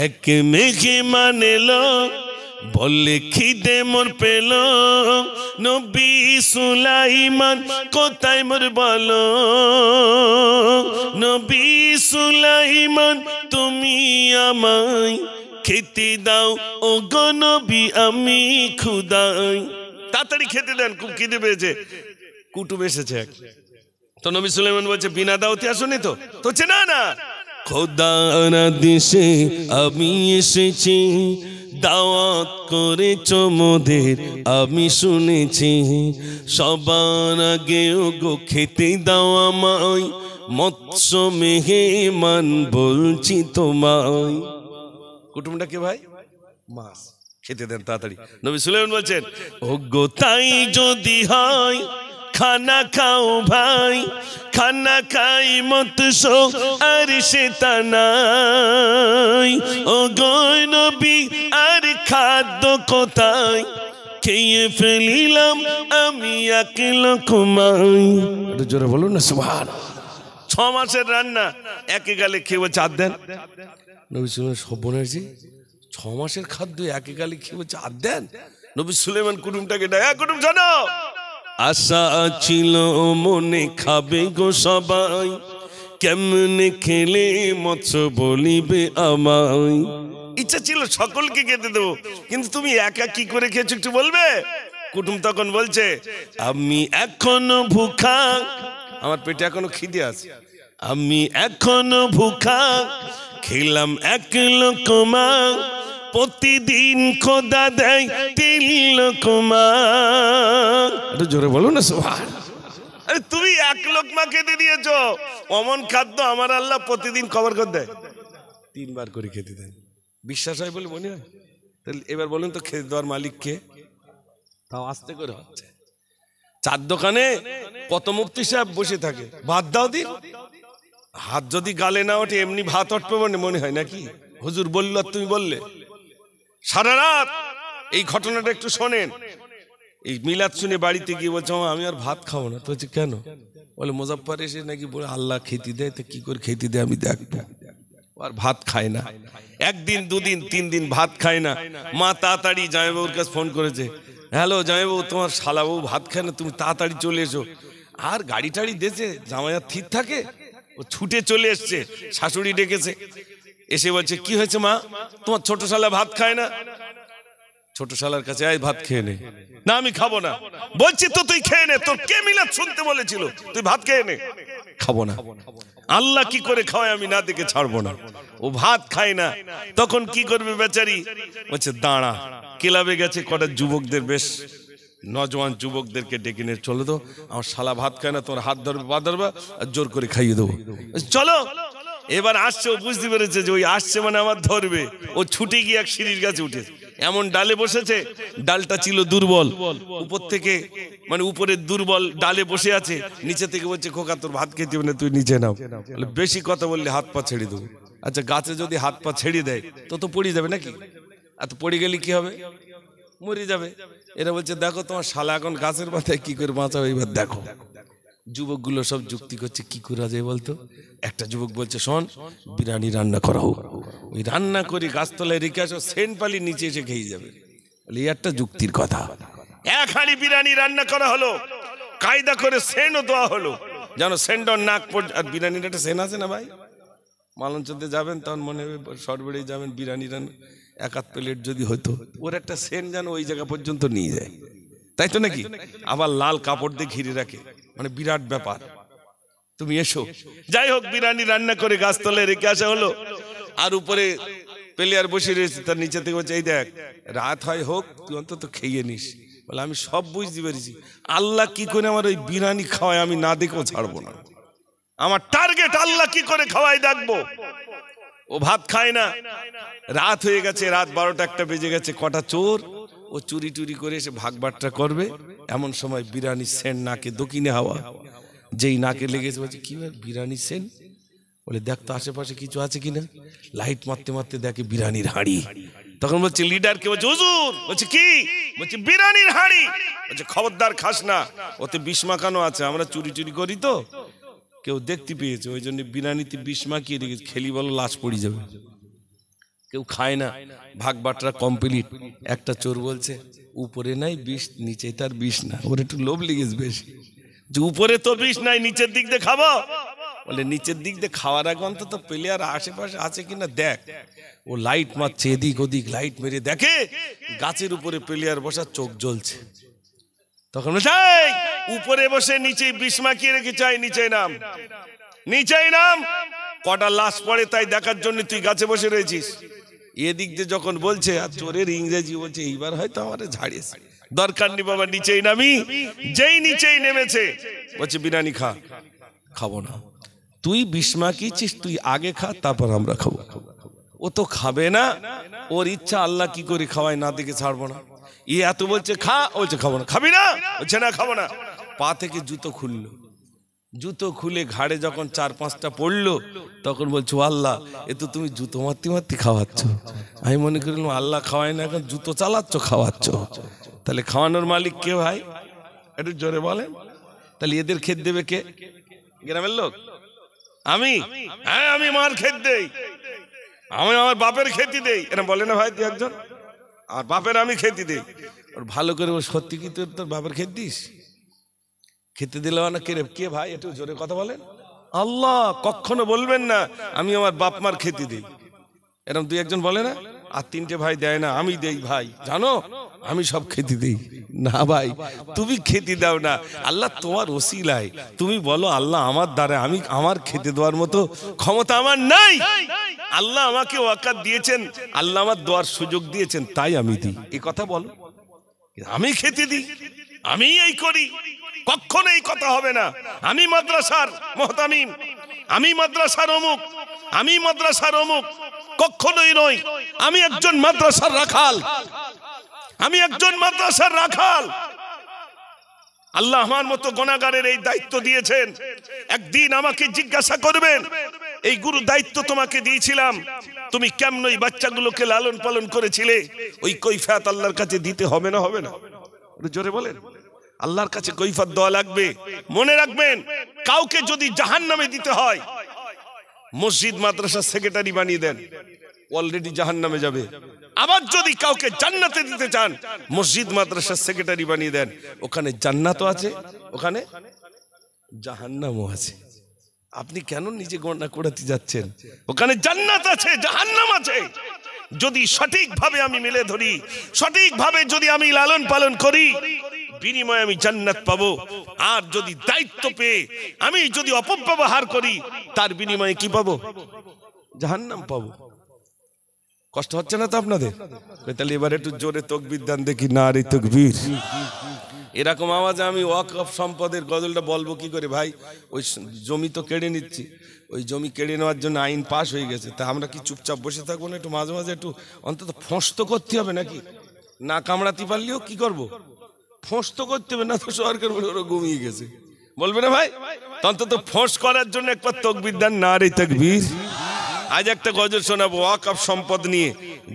এক মেঘে মানেলো বলে খিদে মোর পেল, নবী সুলাইমান কোথায় মোর বলো। নবী সুলাইমান তুমি আমায় খেতে দাও, ও গো নবী আমি ক্ষুধাই। তাড়াতাড়ি খেতে দেন, খুব খিদে পেয়েছে। কুটুম এসেছে এক, তো নবী সুলাইমান বলছে বিনা দাওয়াতে আসুনি তো? বলছে না না, খোদার আদেশে আমি এসেছি, দাওয়াত করেছো মোদের আমি শুনেছি। সবার আগে ওগো খেতে দাও আমায়, মৎস্য মেহমান বলছি তোমায়। কুটুমটা কে ভাই? মাছ। খেতে দেন তাড়াতাড়ি। নবী সুলাইমান বলছেন, ওগো তাই যদি হয় খানা খাও ভাই, খানা খাই মৎস্য আর সে তা নাই। ও গো নবী আর খাদ্য কোথায়, খেয়ে ফেলিলাম আমি এক লোকমাই। একটু জোরে বলুন না সুবহানাল্লাহ। 6 মাসের রান্না একে গালে খেয়ে চাঁদ দেন। নবী সুলাইমান সর্বনাশী, 6 মাসের খাদ্য একে গালে খেয়ে চাঁদ দেন। নবী সুলাইমান কুটুমটাকে ডাকা, কুটুম জানো আশা ছিল মনে খাবে গো সবাই, কেমনে খেলে মৎস্য বলিবে আমায়। ইচ্ছা ছিল সকলকে খেতে দেবো, কিন্তু তুমি একা কি করে খেয়েছো একটু বলবে? কুটুম তখন বলছে, আমি এখনো ভুখা, আমার পেটে এখনো খিদে আছে, আমি এখনো ভুখা, খেলাম এক লোকমা, প্রতিদিন খোদা দেয় 3 লোকমা। একটু জোরে বলো না সুবহানাল্লাহ। আরে তুমি 1 লোকমা খেতে দিয়েছো, অমন খাদ্য আমার আল্লাহ প্রতিদিন কভার করে দেয়, 3 বার করে খেতে দেন। বিশ্বাস হয় বলে মনে হয়? তাহলে এবার বলুন তো খেতে দেওয়ার মালিক কে? তাও আস্তে করে হচ্ছে। 4 দোকানে কত মুফতি সাহেব বসে থাকে, ভাত দাও দিন। হাত যদি গালে না ওঠে এমনি ভাত উঠবে মনে হয় নাকি? হুজুর বলল আর তুমি বললে। সারা রাত এই ঘটনাটা একটু শোনেন। এই মিলাদ শুনে বাড়িতে গিয়ে বলছে আমি আর ভাত খাবো না। তো বলছে কেন? বলে মুজাফফর এসে নাকি বলে আল্লাহ খেতে দেয়, তো কি করে খেতে দেয় আমি দেখবো। আর ভাত খায় না, 1 দিন 2 দিন 3 দিন ভাত খায় না। মা তাড়াতাড়ি জামাইবাবুর কাছে ফোন করেছে, হ্যালো জামাইবাবু তোমার শালাবাবু ভাত খায় না, তুমি তাড়াতাড়ি চলে এসো। আর গাড়ি টাড়ি দিয়েছে, জামাই আর ঠিক থাকে, ও ছুটে চলে এসছে। শাশুড়ি ডেকেছে, এসে বলছে কি হয়েছে মা, তোমার ছোট শালা ভাত খায় না? ছোট শালার কাছে আয় ভাত খেয়ে নে। না আমি খাবো না। বলছি তো তুই খেয়ে নে, তোর কে মিলাদ শুনতে বলেছিল? তুই ভাত খেয়ে নে। খাবো না। আল্লাহ কি করে খাওয়ায় আমি না দেখে ছাড়বো না। ও ভাত খায় না, তখন কি করবে বেচারি? বলছে দাঁড়া, ক্লাবে গেছে, কটা যুবকদের, বেশ নজওয়ান যুবকদেরকে ডেকে নিয়ে, চলো তো আমার শালা ভাত খায় না, তোমার হাত ধরবে পা ধরবে আর জোর করে খাইয়ে দেবো। চলো। এবার আসছে, ও বুঝতে পেরেছে যে ওই আসছে মানে আমার ধরবে। ও ছুটে গিয়ে এক সিঁড়ির গাছে উঠেছে, এমন ডালে বসেছে, ডালটা ছিল দুর্বল, উপর থেকে মানে উপরে দুর্বল ডালে বসে আছে, নিচে থেকে বলছে খোকা তোর ভাত খেতে হবে না, তুই নিচে নাও। বেশি কথা বললে হাত পা ছেড়ে দেবো। আচ্ছা গাছে যদি হাত পা ছেড়ে দেয় তো পড়ে যাবে নাকি? আর তো পড়ে গেলে কি হবে? মরে যাবে। এরা বলছে দেখো তোমার শালা এখন গাছের মাথায় কি করে বাঁচাবে, এবার দেখো। যুবকগুলো সব যুক্তি করছে, কি করা যায় বলতো? একটা যুবক বলছে শোন, বিরিয়ানি রান্না করা হোক, ওই রান্না করে গাছতলায় রেখে আসো, সেন্ট পালি নিচে এসে খেয়ে যাবে। এই একটা যুক্তির কথা। এক হাঁড়ি বিরিয়ানি রান্না করা হলো, কায়দা করে সেন্টও দেওয়া হলো, যেন সেন্টর নাক আর বিরিয়ানির একটা সেন আছে না ভাই, মালঞ্চতে যাবেন তখন মনে হবে সরবেড়ে যাবেন, বিরিয়ানি রান্না এক আধ প্লেট যদি হতো, ওর একটা সেন যেন ওই জায়গা পর্যন্ত নিয়ে যায়, তাই তো নাকি? আবার লাল কাপড় দিয়ে ঘিরে রাখে, মানে বিরাট ব্যাপার। তুমি এসো, যাই হোক বিরিয়ানি রান্না করে গাছতলায় রেখে আসা হলো, আর উপরে প্লেয়ার বসে রয়েছে, তার নিচে থেকে বলছে এই দেখ রাত হয় হোক তুই অন্তত খেয়ে নিস। বলে আমি সব বুঝতে পেরেছি, আল্লাহ কি করে আমার ওই বিরিয়ানি খাওয়ায় আমি না দেখেও ছাড়বো না, আমার টার্গেট আল্লাহ কি করে খাওয়াই দেখবো। ও ভাত খায় না, রাত হয়ে গেছে, রাত 12টা-1টা বেজে গেছে, কটা চোর ও চুরি টুরি করে এসে ভাগবাট্টা করবে, এমন সময় বিরিয়ানি সেন্ট নাকে দক্ষিণে হাওয়া, যেই নাকে লেগেছে বলছে কি বিরিয়ানি সেন্ট, বলে দেখ তো আশেপাশে কিছু আছে কিনা, লাইট মারতে মারতে দেখে বিরিয়ানির হাঁড়ি। তখন বলছে লিডারকে, বলছে হুজুর, বলছে কি, বলছে বিরিয়ানির হাঁড়ি। বলছে খবরদার খাস না, ওতে বিষ মাখানো আছে, আমরা চুরি চুরি করি তো কেউ দেখতে পেয়েছে, ওই জন্য বিরিয়ানিতে বিষ মাখিয়ে রেখেছে, খেলি বলো লাশ পড়ে যাবে। কেউ খায় না, ভাগ বাটরা কমপ্লিট। একটা চোর বলছে উপরে নাই বিষ, নিচে তার বিষ না, ওর একটু লোভ লেগেছে বেশি, যে উপরে তো বিষ নাই, নিচের দিক দিয়ে খাবো। বলে নিচের দিক দিয়ে খাওয়ার আগে অন্তত প্লেয়ার আশেপাশে আছে কিনা দেখ। ও লাইট মারছে, এদিক ওদিক লাইট মেরে দেখে গাছের উপরে প্লেয়ার বসা, চোখ জ্বলছে। তখন উপরে বসে নিচে বিষ মাখিয়ে রেখে চাই, নিচে নাম, নিচে নাম, কটা লাশ পড়ে তাই দেখার জন্য তুই গাছে বসে রয়েছিস। এদিক দিয়ে যখন বলছে, আর চোরের ইংরেজি বলছে এইবার হয়তো আমার ঝাড়িয়েছে, দরকার নেই বাবা নিচেই নামি। যেই নিচেই নেমেছে বলছে বিরিয়ানি খা। খাবো না, তুই বিষ মাখিয়েছিস, তুই আগে খা তারপর আমরা খাবো। ও তো খাবে না, ওর ইচ্ছা আল্লাহ কি করে খাওয়ায় না দেখে ছাড়বো না। ই এত বলছে খা, বলছে খাবো না। খাবি না, বলছে না খাবো না। পা থেকে জুতো খুললো, জুতো খুলে ঘাড়ে যখন 4-5টা পড়লো, তখন বলছো আল্লাহ এ তো তুমি জুতো মারতে মারতে খাওয়াচ্ছ। আমি মনে করলাম আল্লাহ খাওয়ায় না, এখন জুতো চালাচ্ছ খাওয়াচ্ছ। তাহলে খাওয়ানোর মালিক কে ভাই, একটু জোরে বলেন। তাহলে এদের খেত দেবে কে? গ্রামের লোক? আমি? হ্যাঁ আমি মার খেত দেই, আমি আমার বাপের খেতি দেই, এরা বলে না ভাই তুই একজন, আর বাপের আমি খেতে দেই। ওর ভালো করে, ও সত্যি কি তোর বাপের খেত দিস? খেতে দিলে না কে ভাই, একটু জোরে কথা বলেন। আল্লাহ কখনো বলবেন না আমি আমার বাপ মার খেতে দিই, এরকম 2-1জন বলে না। আর 3টে ভাই দেয় না, আমি দেই ভাই, জানো আমি সব খেতে দিই না। ভাই তুমি খেতে দাও না, আল্লাহ তোমার ওসিলায় তুমি বলো আল্লাহ আমার দ্বারা আমি আমার খেতে দেওয়ার মতো ক্ষমতা আমার নাই, আল্লাহ আমাকে ওয়াকাত দিয়েছেন, আল্লাহ আমার দেওয়ার সুযোগ দিয়েছেন, তাই আমি দিই। এই কথা বলো, আমি খেতে দিই, আমি এই করি, কখনো এই কথা হবে না। আমি মাদ্রাসার মুহতামিম, আমি মাদ্রাসার অমুক, আমি মাদ্রাসার অমুক, কখনোই নয়। আমি একজন মাদ্রাসার রাখাল, আমি একজন মাদ্রাসার রাখাল। আল্লাহ আমার মতো গুনাহগারের এই দায়িত্ব দিয়েছেন। একদিন আমাকে জিজ্ঞাসা করবেন এই গুরু দায়িত্ব তোমাকে দিয়েছিলাম, তুমি কেমন এই বাচ্চাগুলোকে লালন পালন করেছিলে, ওই কৈফিয়ত আল্লাহর কাছে দিতে হবে না? হবে না? জোরে বলেন। আল্লাহর কাছে কৈফিয়ত দেওয়া লাগবে। মনে রাখবেন, কাউকে যদি জাহান্নামে দিতে হয়, মসজিদ মাদ্রাসার সেক্রেটারি বানিয়ে দেন, অলরেডি জাহান্নামে যাবে। আবার যদি কাউকে জান্নাতে দিতে চান, মসজিদ মাদ্রাসার সেক্রেটারি বানিয়ে দেন, ওখানে জান্নাতও আছে, ওখানে জাহান্নামও আছে। আপনি কেন নিজে গণনা করতে যাচ্ছেন? ওখানে জান্নাত আছে, জাহান্নাম আছে। যদি সঠিকভাবে আমি মেলে ধরি, সঠিকভাবে যদি আমি লালন পালন করি, বিনিময়ে আমি জান্নাত পাবো। আর যদি দায়িত্ব পেয়ে আমি যদি অপব্যবহার করি, তার বিনিময়ে কি পাবো? জাহান্নাম পাবো। কষ্ট হচ্ছে না তো আপনাদের? তাহলে এবার একটু জোরে তাকবীর দেন দেখি, নারে তাকবীর। এরকম আওয়াজে আমি ওয়াকফ সম্পদের গজলটা বলবো কি করে ভাই? ওই জমি তো কেড়ে নিচ্ছি, ওই জমি কেড়ে নেওয়ার জন্য আইন পাশ হয়ে গেছে, তা আমরা কি চুপচাপ বসে থাকবো না? একটু মাঝে মাঝে একটু অন্তত ফোঁস তো করতে হবে নাকি? না কামড়াতে পারলেও কি করবো, ফোঁস তো করতে হবে, না তো সরকার বলে ওরা ঘুমিয়ে গেছে, বলবে না ভাই? অন্তত ফোঁস করার জন্য একবার তাকবীর দেন, নারে তাকবীর। আজ একটা গজল শোনাবো ওয়াকফ সম্পদ নিয়ে,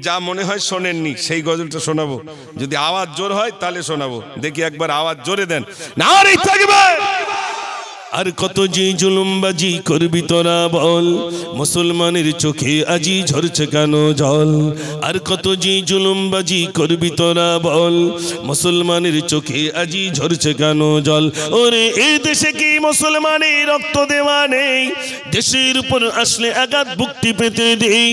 যা মনে হয় শোনেননি সেই গজলটা শোনাবো। যদি আওয়াজ জোর হয় তাহলে শোনাবো, দেখি একবার আওয়াজ জোরে দেন, নারে তাকবীর। আর কত যে জুলুমবাজি করবি তোরা বল, মুসলমানের চোখে আজি ঝরছে কেন জল। আর কত যে জুলুমবাজি করবি তোরা বল, মুসলমানের চোখে আজি ঝরছে কেন জল। ওরে এই দেশে কি মুসলমানের রক্ত দেওয়া নেই, দেশের উপর আসলে আঘাত বুকটি পেতে দেই।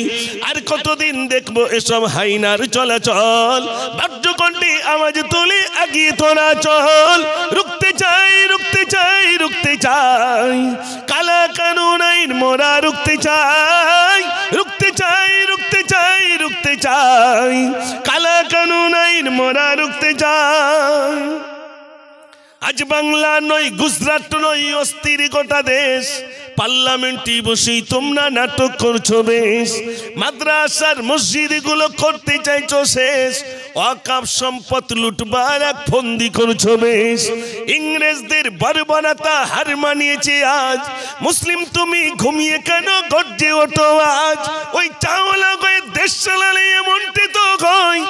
আর কতদিন দেখবো এসব হাইনার চলাচল, বাদ্যকণ্ঠে আওয়াজ তুলে আগিয়ে তোরা চল। রুখতে চাই রুখতে চাই রুখতে চাই, কালা কানুন আইন মোরা রুখতে চাই। রুখতে চাই রুখতে চাই রুখতে চাই, কালা কানুন আইন মোরা রুখতে চাই। আজ বাংলা নয় গুজরাট নয় অস্থির গোটা দেশ, পার্লামেন্টে বসেই তোমরা নাটক করছো বেশ। মাদ্রাসার মসজিদগুলো করতে চাইছো শেষ, ওয়াকফ সম্পদ লুটবার এক ফন্দি করছো বেশ। ইংরেজদের বর্বরতা হার মানিয়েছে আজ, মুসলিম তুমি ঘুমিয়ে কেন গর্জে ওঠো আজ। ওই চাওলা গয়ে দেশ চালালে এমনটি তো হয়,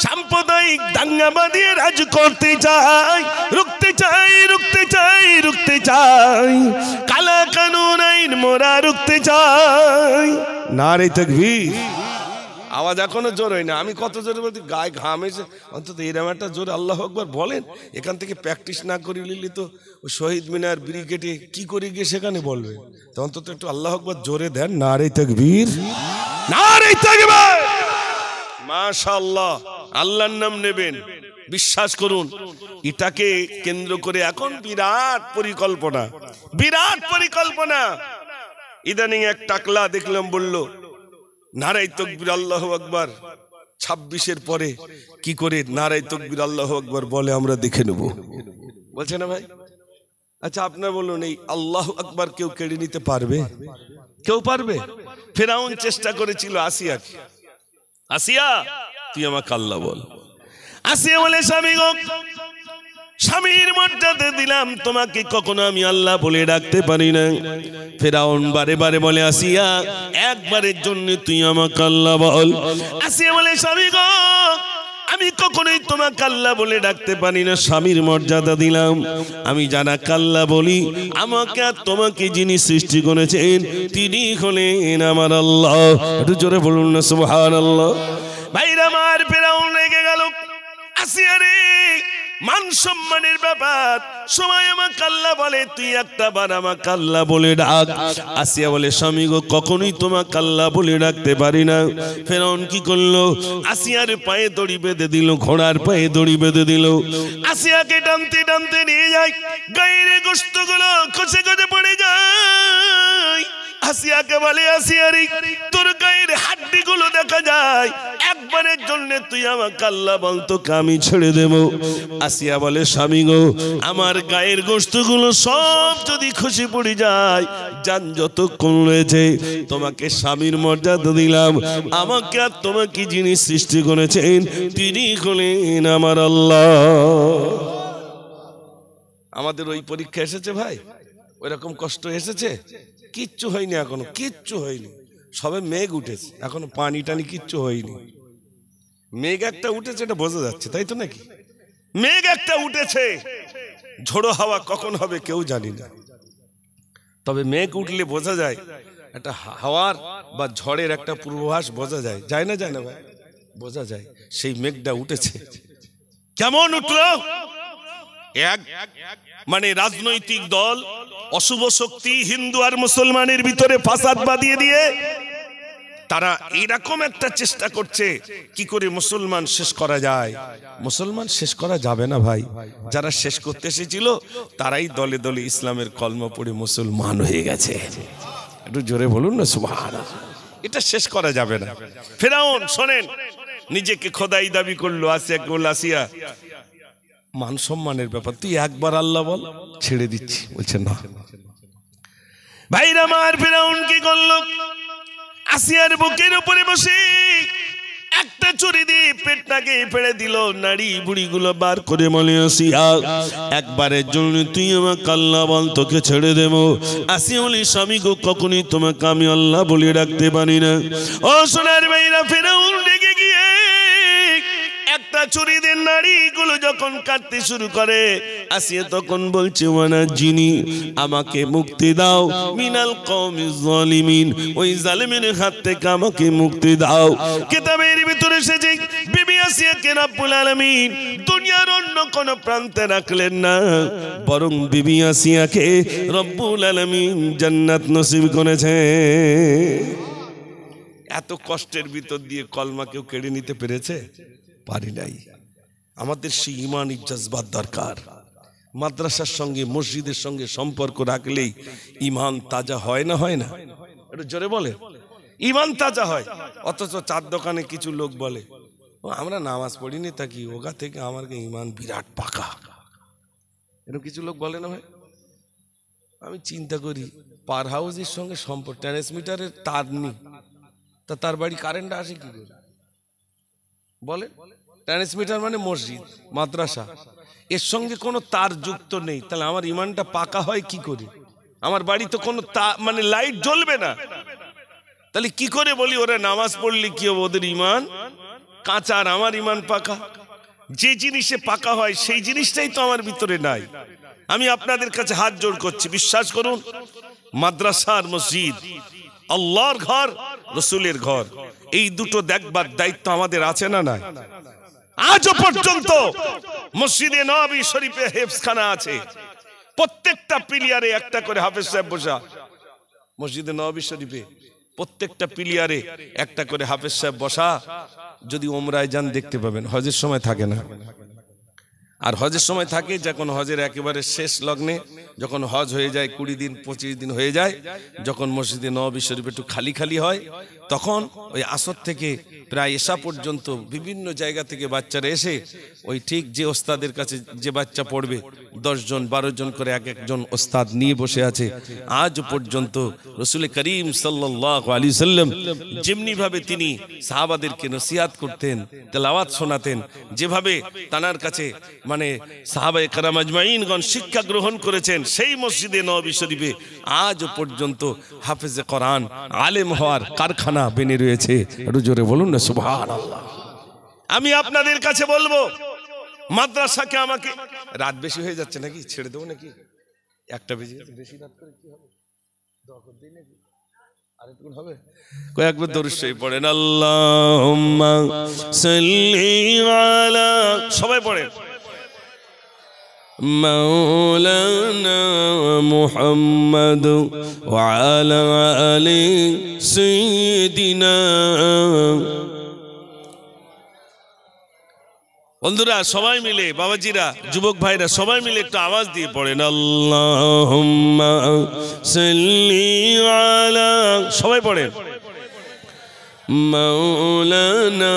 সাম্প্রদায়িক দাঙ্গা বাঁধিয়ে রাজ করতে চাই। রুখতে চাই রুখতে চাই রুখতে চাই, কালা কানুন আইন মোরা রুখতে চাই। নারে তাকবীর। আওয়াজ এখনো জোর হয় না, আমি কত জোরে বলছি গায়ে ঘাম এসে, অন্তত এরকম একটা জোরে আল্লাহু আকবার বলেন। এখান থেকে প্র্যাকটিস না করে নিলে তো ওই শহীদ মিনার ব্রিগেডে কি করে গিয়ে সেখানে বলবে, তো অন্তত একটু আল্লাহু আকবার জোরে দেন। নারে তাকবীর নারে তাকবীর। মাশাআল্লাহ, আল্লাহর নাম নেবেন, বিশ্বাস করুন এটাকে কেন্দ্র করে এখন বিরাট পরিকল্পনা, বিরাট পরিকল্পনা। ইদানিং এক টাকলা দেখলাম বলল নারায়ে তাকবীর আল্লাহু আকবার, 26-এর পরে কি করে নারায়ে তাকবীর আল্লাহু আকবার বলে আমরা দেখে নেব, বলছে না ভাই? আচ্ছা আপনারা বলুন, এই আল্লাহু আকবার কেউ কেড়ে নিতে পারবে? কেউ পারবে? ফেরাউন চেষ্টা করেছিল আসিয়াকে, আসিয়া তুই আমাকে আল্লাহ বল। আসিয়া বলে স্বামী গো, স্বামীর মর্যাদা দিলাম তোমাকে, কখনো আমি আল্লাহ বলে ডাকতে পারি না। ফেরাউন বারে বারে বলে আসিয়া একবারের জন্য তুই আমাকে আল্লাহ বল। আসিয়া বলে স্বামী গো, আমি কখনোই তোমাকে আল্লাহ বলে ডাকতে পারি না, স্বামীর মর্যাদা দিলাম। আমি যারা আল্লাহ বলি, আমাকে আর তোমাকে যিনি সৃষ্টি করেছেন তিনি হলেন আমার আল্লাহ। একটু জোরে বলুন না সুবহানাল্লাহ। ভাইরা আমার, ফেরাউন রেগে গেল। আসিয়া রে, মান সম্মানের ব্যাপার, সময় আমাকে আল্লাহ বলে, তুই একটা বার আমাকে আল্লাহ বলে ডাক। আসিয়া বলে স্বামী গো, কখনোই তোমাকে আল্লাহ বলে ডাকতে পারি না। ফেরাউন কি করলো? আসিয়ার পায়ে দড়ি বেঁধে দিল, ঘোড়ার পায়ে দড়ি বেঁধে দিল। আসিয়াকে টানতে টানতে নিয়ে যায়, গায়ের গোশতগুলো খসে খসে পড়ে যায়। আসিয়াকে বলে আসিয়া রে, তোর গায়ের হাড্ডিগুলো দেখা যায়, একবারের জন্য তুই আমাকে আল্লাহ বল, তোকে আমি ছেড়ে দেব। আসিয়া বলে স্বামী গো, আমার গায়ের গোশতগুলো সব যদি খসে পড়ে যায়, জান যত কোন রয়েছে, তোমাকে স্বামীর মর্যাদা দিলাম, আমাকে আর তোমাকে যিনি সৃষ্টি করেছেন তিনি হলেন আমার আল্লাহ। আমাদের ওই পরীক্ষা এসেছে ভাই, ওইরকম কষ্ট এসেছে? কিচ্ছু হয়নি, এখনো কিচ্ছু হয়নি, সবে মেঘ উঠেছে, এখনো পানি টানি কিচ্ছু হয়নি। মেঘ একটা উঠেছে, এটা বোঝা যাচ্ছে, তাই তো নাকি? মেঘ একটা উঠেছে, ঝোড়ো হাওয়া কখন হবে কেউ জানি না, তবে মেঘ উঠলে বোঝা যায়, একটা হাওয়ার বা ঝড়ের একটা পূর্বাভাস বোঝা যায়, যায় না? যায় না ভাই? বোঝা যায়। সেই মেঘটা উঠেছে, কেমন উঠলো? এক মানে রাজনৈতিক দল, অশুভ শক্তি হিন্দু আর মুসলমানের ভিতরে ফাসাদ বাঁধিয়ে দিয়ে তারা এরকম একটা চেষ্টা করছে কি করে মুসলমান শেষ করা যায়। মুসলমান শেষ করা যাবে না ভাই, যারা শেষ করতে এসেছিল তারাই দলে দলে ইসলামের কলমা পড়ে মুসলমান হয়ে গেছে। একটু জোরে বলুন না সুবহানাল্লাহ। এটা শেষ করা যাবে না। ফেরাউন শোনেন, নিজেকে খোদাই দাবি করলো। আসিয়াকে বলল, আসিয়া মান সম্মানের ব্যাপার, তুই একবার আল্লাহ বল, ছেড়ে দিচ্ছি। বলছে না। ভাইরা আমার, ফেরাউন কি করলো? আসিয়ার বুকের উপরে বসে একটা ছুরি দিয়ে পেটটাকে ফেড়ে দিল, নাড়ি বুড়িগুলো বার করে বলে, আসিয়া একবারের জন্য তুই আমাকে আল্লাহ বল, তোকে ছেড়ে দেব। আসিয়া বলি, স্বামী গো, কখনই তোমাকে আমি আল্লাহ বলে রাখতে পারি না। ও সোনার ভাইরা, ফেরাউন রেগে গিয়ে একটা ছুরি দিয়ে নাড়িগুলো যখন কাটতে শুরু করে, আসিয়া তখন বলছে ওয়ানা জিনি, আমাকে মুক্তি দাও, মিনাল কওমিজ জালিমিন, ওই জালিমের হাত থেকে আমাকে মুক্তি দাও। কিতাবের ভিতরে এসেছে বিবি আসিয়াকে রব্বুল আলামিন দুনিয়ার অন্য কোন প্রান্তে রাখলেন না, বরং বিবি আসিয়াকে রব্বুল আলামিন জান্নাত নসিব করেছে। এত কষ্টের ভিতর দিয়ে কলমা কেউ কেড়ে নিতে পেরেছে? পারি নাই। আমাদের সেই ঈমানি জজবাত দরকার। মাদ্রাসার সঙ্গে মসজিদের সঙ্গে সম্পর্ক রাখলেই ঈমান তাজা হয় না, হয় না? একটু জোরে বলে, ঈমান তাজা হয়। অথচ চার দোকানে কিছু লোক বলে ও আমরা নামাজ পড়িনি থাকি, ওগা থেকে আমার ঈমান বিরাট পাকা। এরকম কিছু লোক বলে না ভাই? আমি চিন্তা করি পার হাউসের সঙ্গে সম্পর্ক, ট্রান্সমিটারের তার নেই, তা তার বাড়ি কারেন্ট আসে কি করে? বলে ট্রান্সমিটার মানে মসজিদ মাদ্রাসা, এর সঙ্গে কোনো তার যুক্ত নেই, তাহলে আমার ঈমানটা পাকা হয় কি করে? আমার বাড়ি তো কোনো মানে লাইট জ্বলবে না, তাহলে কি করে বলি ওরা নামাজ পড়লে কি হবে? ওদের ঈমান কাঁচা আর আমার ঈমান পাকা। যে জিনিসে পাকা হয় সেই জিনিসটাই তো আমার ভিতরে নাই। আমি আপনাদের কাছে হাত জোড় করছি, বিশ্বাস করুন, মাদ্রাসা আর মসজিদ আল্লাহর ঘর, রাসূলের ঘর, এই দুটো দেখবার দায়িত্ব আমাদের আছে না? নাই? আজও পর্যন্ত মসজিদে নববী শরীফে হেফজখানা আছে, প্রত্যেকটা পিলিয়ারে একটা করে হাফেজ সাহেব বসা। মসজিদে নববী শরীফে প্রত্যেকটা পিলিয়ারে একটা করে হাফেজ সাহেব বসা। যদি ওমরায় যান দেখতে পাবেন, হজের সময় থাকে না। আর হজের সময় থাকে যখন হজের একেবারে শেষ লগ্নে, যখন হজ হয়ে যায় 20 দিন 25 দিন হয়ে যায়, যখন মসজিদে নববী শরীফ একটু খালি খালি হয়, তখন ওই আসর থেকে প্রায় এশা পর্যন্ত বিভিন্ন জায়গা থেকে বাচ্চারা এসে ওই ঠিক যে ওস্তাদের কাছে যে বাচ্চা পড়বে 10 জন 12 জন করে এক একজন ওস্তাদ নিয়ে বসে আছে। আজ পর্যন্ত রাসূল করিম সাল্লাল্লাহু আলাইহি সাল্লাম যেমনি ভাবে তিনি সাহাবাদেরকে নসিহত করতেন, তেলাওয়াত শোনাতেন, যেভাবে তানার কাছে মানে সাহাবায়ে কেরাম আজমাইনগণ শিক্ষা গ্রহণ করেছেন, সেই মসজিদে নববী শরীফে আজ পর্যন্ত হাফেজে কোরআন আলেম হওয়ার কারখানা বেনে রয়েছে। একটু জোরে বলুন না সুবহানাল্লাহ। আমি আপনাদের কাছে বলবো, মাদ্রাসাকে আমাকে রাত বেশি হয়ে যাচ্ছে নাকি, ছেড়ে দেবো নাকি? 1টা বেজে গেছে, বেশি রাত করে কি হবে? দোয়া করে দিই নাকি? আরেকটু হবে? কয়েকবার দরুদ শরীফ পড়েন, আল্লাহুম্মা সাল্লি আলা, সবাই পড়েন, মাওলানা মুহাম্মদ ওয়া আলা আলি সাইয়্যিদিনা। বন্ধুরা সবাই মিলে, বাবাজিরা, যুবক ভাইরা সবাই মিলে একটু আওয়াজ দিয়ে পড়েন, আল্লাহুম্মা সাল্লি আলা, সবাই পড়েন, মাওলানা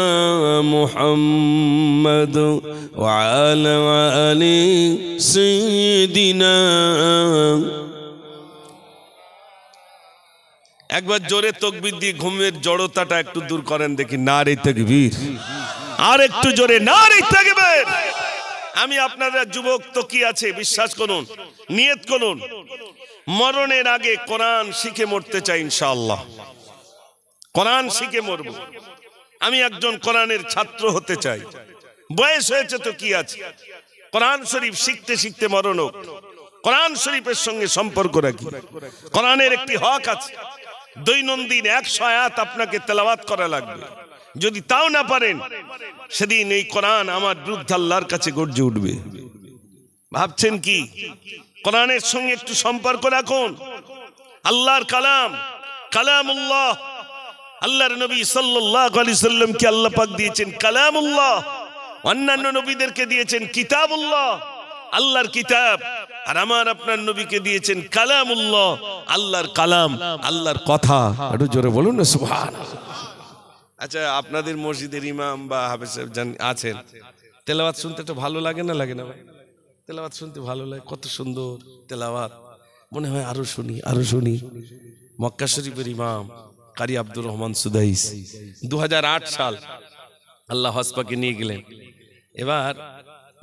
মুহাম্মদ ওয়া আলা আলি সাইয়্যিদিনা। একবার জোরে তাকবীর দিয়ে ঘুমের জড়তাটা একটু দূর করেন দেখি, নারে তাকবীর। আর একটু জোরে নারে তাকবীর। আমি আপনারা যুবক তো কি আছে, বিশ্বাস করুন, নিয়ত করুন, মরণের আগে কোরআন শিখে মরতে চাই ইনশাআল্লাহ। কোরআন শিখে মরব। আমি একজন কোরআনের ছাত্র হতে চাই। বয়স হয়েছে তো কি আছে, কোরআন শরীফ শিখতে শিখতে মরণ হোক। কোরআন শরীফের সঙ্গে সম্পর্ক রাখি। কোরআনের একটি হক আছে, দৈনন্দিন 100 আয়াত আপনাকে তেলাওয়াত করা লাগবে। যদি তাও না পারেন, সেদিন এই কোরআন আমার বিরুদ্ধে আল্লাহর কাছে গর্জে উঠবে। ভাবছেন কি? কোরআনের সঙ্গে একটু সম্পর্ক রাখুন। আল্লাহর কালাম, কালামুল্লাহ। আল্লাহর নবী সাল্লাল্লাহু আলাইহি সাল্লামকে আল্লাহ পাক দিয়েছেন কালামুল্লাহ, অন্যান্য নবীদেরকে দিয়েছেন কিতাবুল্লাহ, আল্লাহর কিতাব। আর আমার আপনার নবীকে দিয়েছেন কালামুল্লাহ, আল্লাহর কালাম, আল্লাহর কথা। একটু জোরে বলুন না সুবহানাল্লাহ। আচ্ছা, আপনাদের মসজিদের ইমাম বা হাফেজ সাহেব আছেন, তেলাওয়াত শুনতে তো ভালো লাগে না? লাগে না ভাই? তেলাওয়াত শুনতে ভালো লাগে, কত সুন্দর তেলাওয়াত, মনে হয় আরো শুনি আরো শুনি। মক্কা শরীফের ইমাম কারি আব্দুর রহমান সুদাইস 2008 সাল আল্লাহ হজ পাকে নিয়ে গেলেন। এবার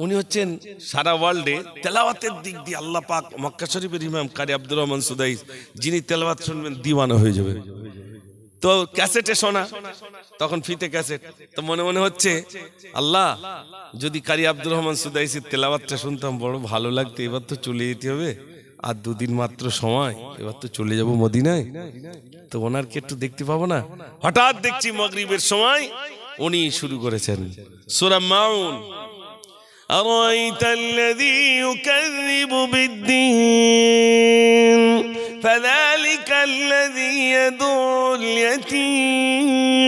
উনি হচ্ছেন সারা ওয়ার্ল্ডে তেলাওয়াতের দিক দিয়ে আল্লাহ পাক মক্কা শরীফের ইমাম কারি আব্দুর রহমান সুদাইস, যিনি তেলাওয়াত শুনবেন দিওয়ানা হয়ে যাবেন। তো ক্যাসেটে শোনা, তখন ফিতে ক্যাসেট, তো মনে মনে হচ্ছে আল্লাহ যদি কারি আব্দুর রহমান সুদাইসির তেলাওয়াতটা শুনতাম বড় ভালো লাগতো, এবার তো চলে যেতে হবে, আর দুদিন মাত্র সময়, এবার তো চলে যাব মদিনায়, তো ওনারকে একটু দেখতে পাবো না। হঠাৎ দেখছি মাগরিবের সময় উনি শুরু করেছেন সূরা মাউন, আরাইতাল্লাযী ইউকাযযিবু বিদ্দীন ফাযালিকাল্লাযী ইয়াদুল ইয়াতীম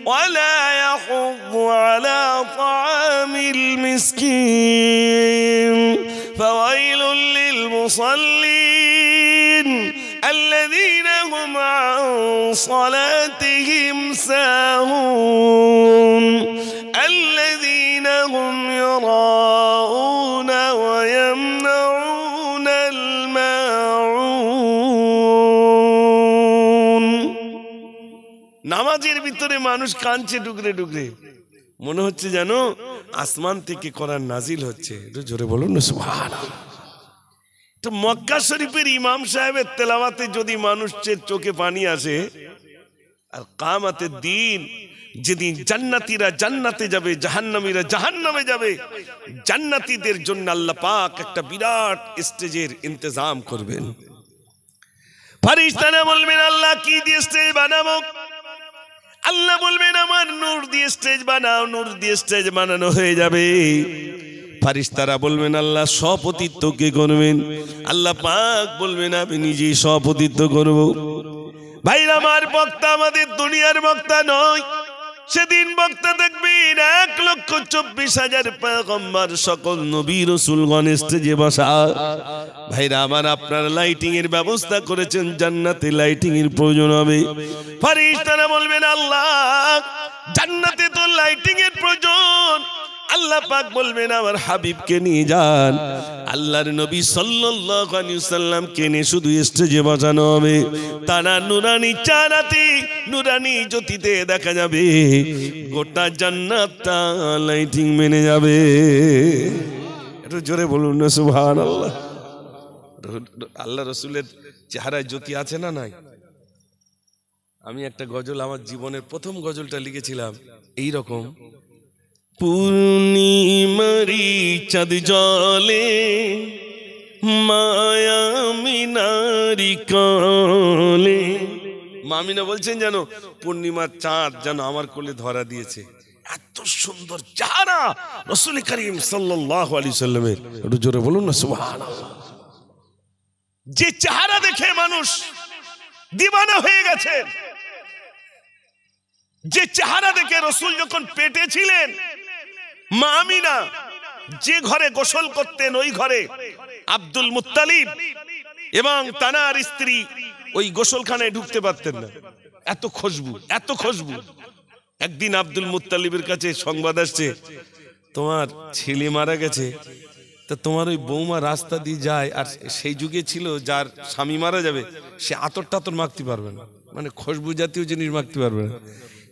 ওয়ালা ইয়াহুয্যু আলা তা'আমিল মিসকিন ফাওয়াইলুল লিল মুসাল্লিন الذين هم عن صلاتهم ساهون الذين هم يراءون ويمنعون الماعون। নামাজের ভিতরে মানুষ কাঁদছে টুকরে টুকরে, মনে হচ্ছে যেন আসমান থেকে কোরআন নাজিল হচ্ছে। একটু জোরে বলুন না সুবহানাল্লাহ। তো মক্কা শরীফের ইমাম সাহেবের তেলাওয়াতে যদি মানুষের চোখে পানি আসে, আর কিয়ামতের দিন যেদিন জান্নাতীরা জান্নাতে যাবে, জাহান্নামীরা জাহান্নামে যাবে, জান্নাতীদের জন্য আল্লাহ পাক একটা বিরাট স্টেজের ইন্তজাম করবেন। ফেরেশতারা বলবেন আল্লাহ কি দিয়ে স্টেজ বানাবো? আল্লাহ বলবেন আমার নূর দিয়ে স্টেজ বানাও, নূর দিয়ে স্টেজ বানানো হয়ে যাবে। ফেরেশতারা বলবেন আল্লাহ সভাপতিত্ব কে করবেন? আল্লাহ পাক বলবেন আমি নিজেই সভাপতিত্ব করব। ভাইরা আমার, বক্তা আমাদের দুনিয়ার বক্তা নয়, সেদিন বক্তা দেখবেন 1,24,000 পয়গম্বর সকল নবী রাসূলগণ স্টেজে বসা। ভাইরা আমার, আপনারা লাইটিং এর ব্যবস্থা করেছেন, জান্নাতে লাইটিং এর প্রয়োজন হবে। ফেরেশতারা বলবেন আল্লাহ জান্নাতে তো লাইটিং এর প্রয়োজন। আল্লাহ পাক বলবেন আমার হাবিবকে নিয়ে যান। আল্লাহর নবী সাল্লাল্লাহু আলাইহি ওয়াসাল্লাম কেনে শুধু স্টেজে বসানো হবে, তারা নুরানি চারাতি নুরানি জ্যোতিতে দেখা যাবে, গোটা জান্নাতটা লাইটিং মেনে যাবে। একটু জোরে বলুন না সুবহানাল্লাহ। আল্লাহ রাসূলের চেহারায় জ্যোতি আছে না নাই? আমি একটা গজল আমার জীবনের প্রথম গজলটা লিখেছিলাম এই রকম, পূর্ণিমারি চাঁদ জলে মায়া মিনারি কোলে। মামিনা বলছেন যেন পূর্ণিমার চাঁদ যেন আমার কোলে ধরা দিয়েছে, এত সুন্দর চেহারা রাসূল করিম সাল্লাল্লাহু আলাইহি সাল্লামের। একটু জোরে বলুন না সুবহানাল্লাহ। যে চেহারা দেখে মানুষ দিওয়ানা হয়ে গেছে, যে চেহারা দেখে রাসূল যখন পেটে ছিলেন, মা আমিনা যে ঘরে গোসল করতেন ওই ঘরে আব্দুল মুত্তালিব এবং তানার স্ত্রী ওই গোসলখানায় ঢুকতে পারতেন না, এত খুশবু এত খুশবু। একদিন আব্দুল মুত্তালিবের কাছে সংবাদ আসছে তোমার ছেলে মারা গেছে, তা তোমার ওই বৌমা রাস্তা দিয়ে যায়, আর সেই যুগে ছিল যার স্বামী মারা যাবে সে আতর টাতর মাখতে পারবে না, মানে খুশবু জাতীয় জিনিস মাখতে পারবে না।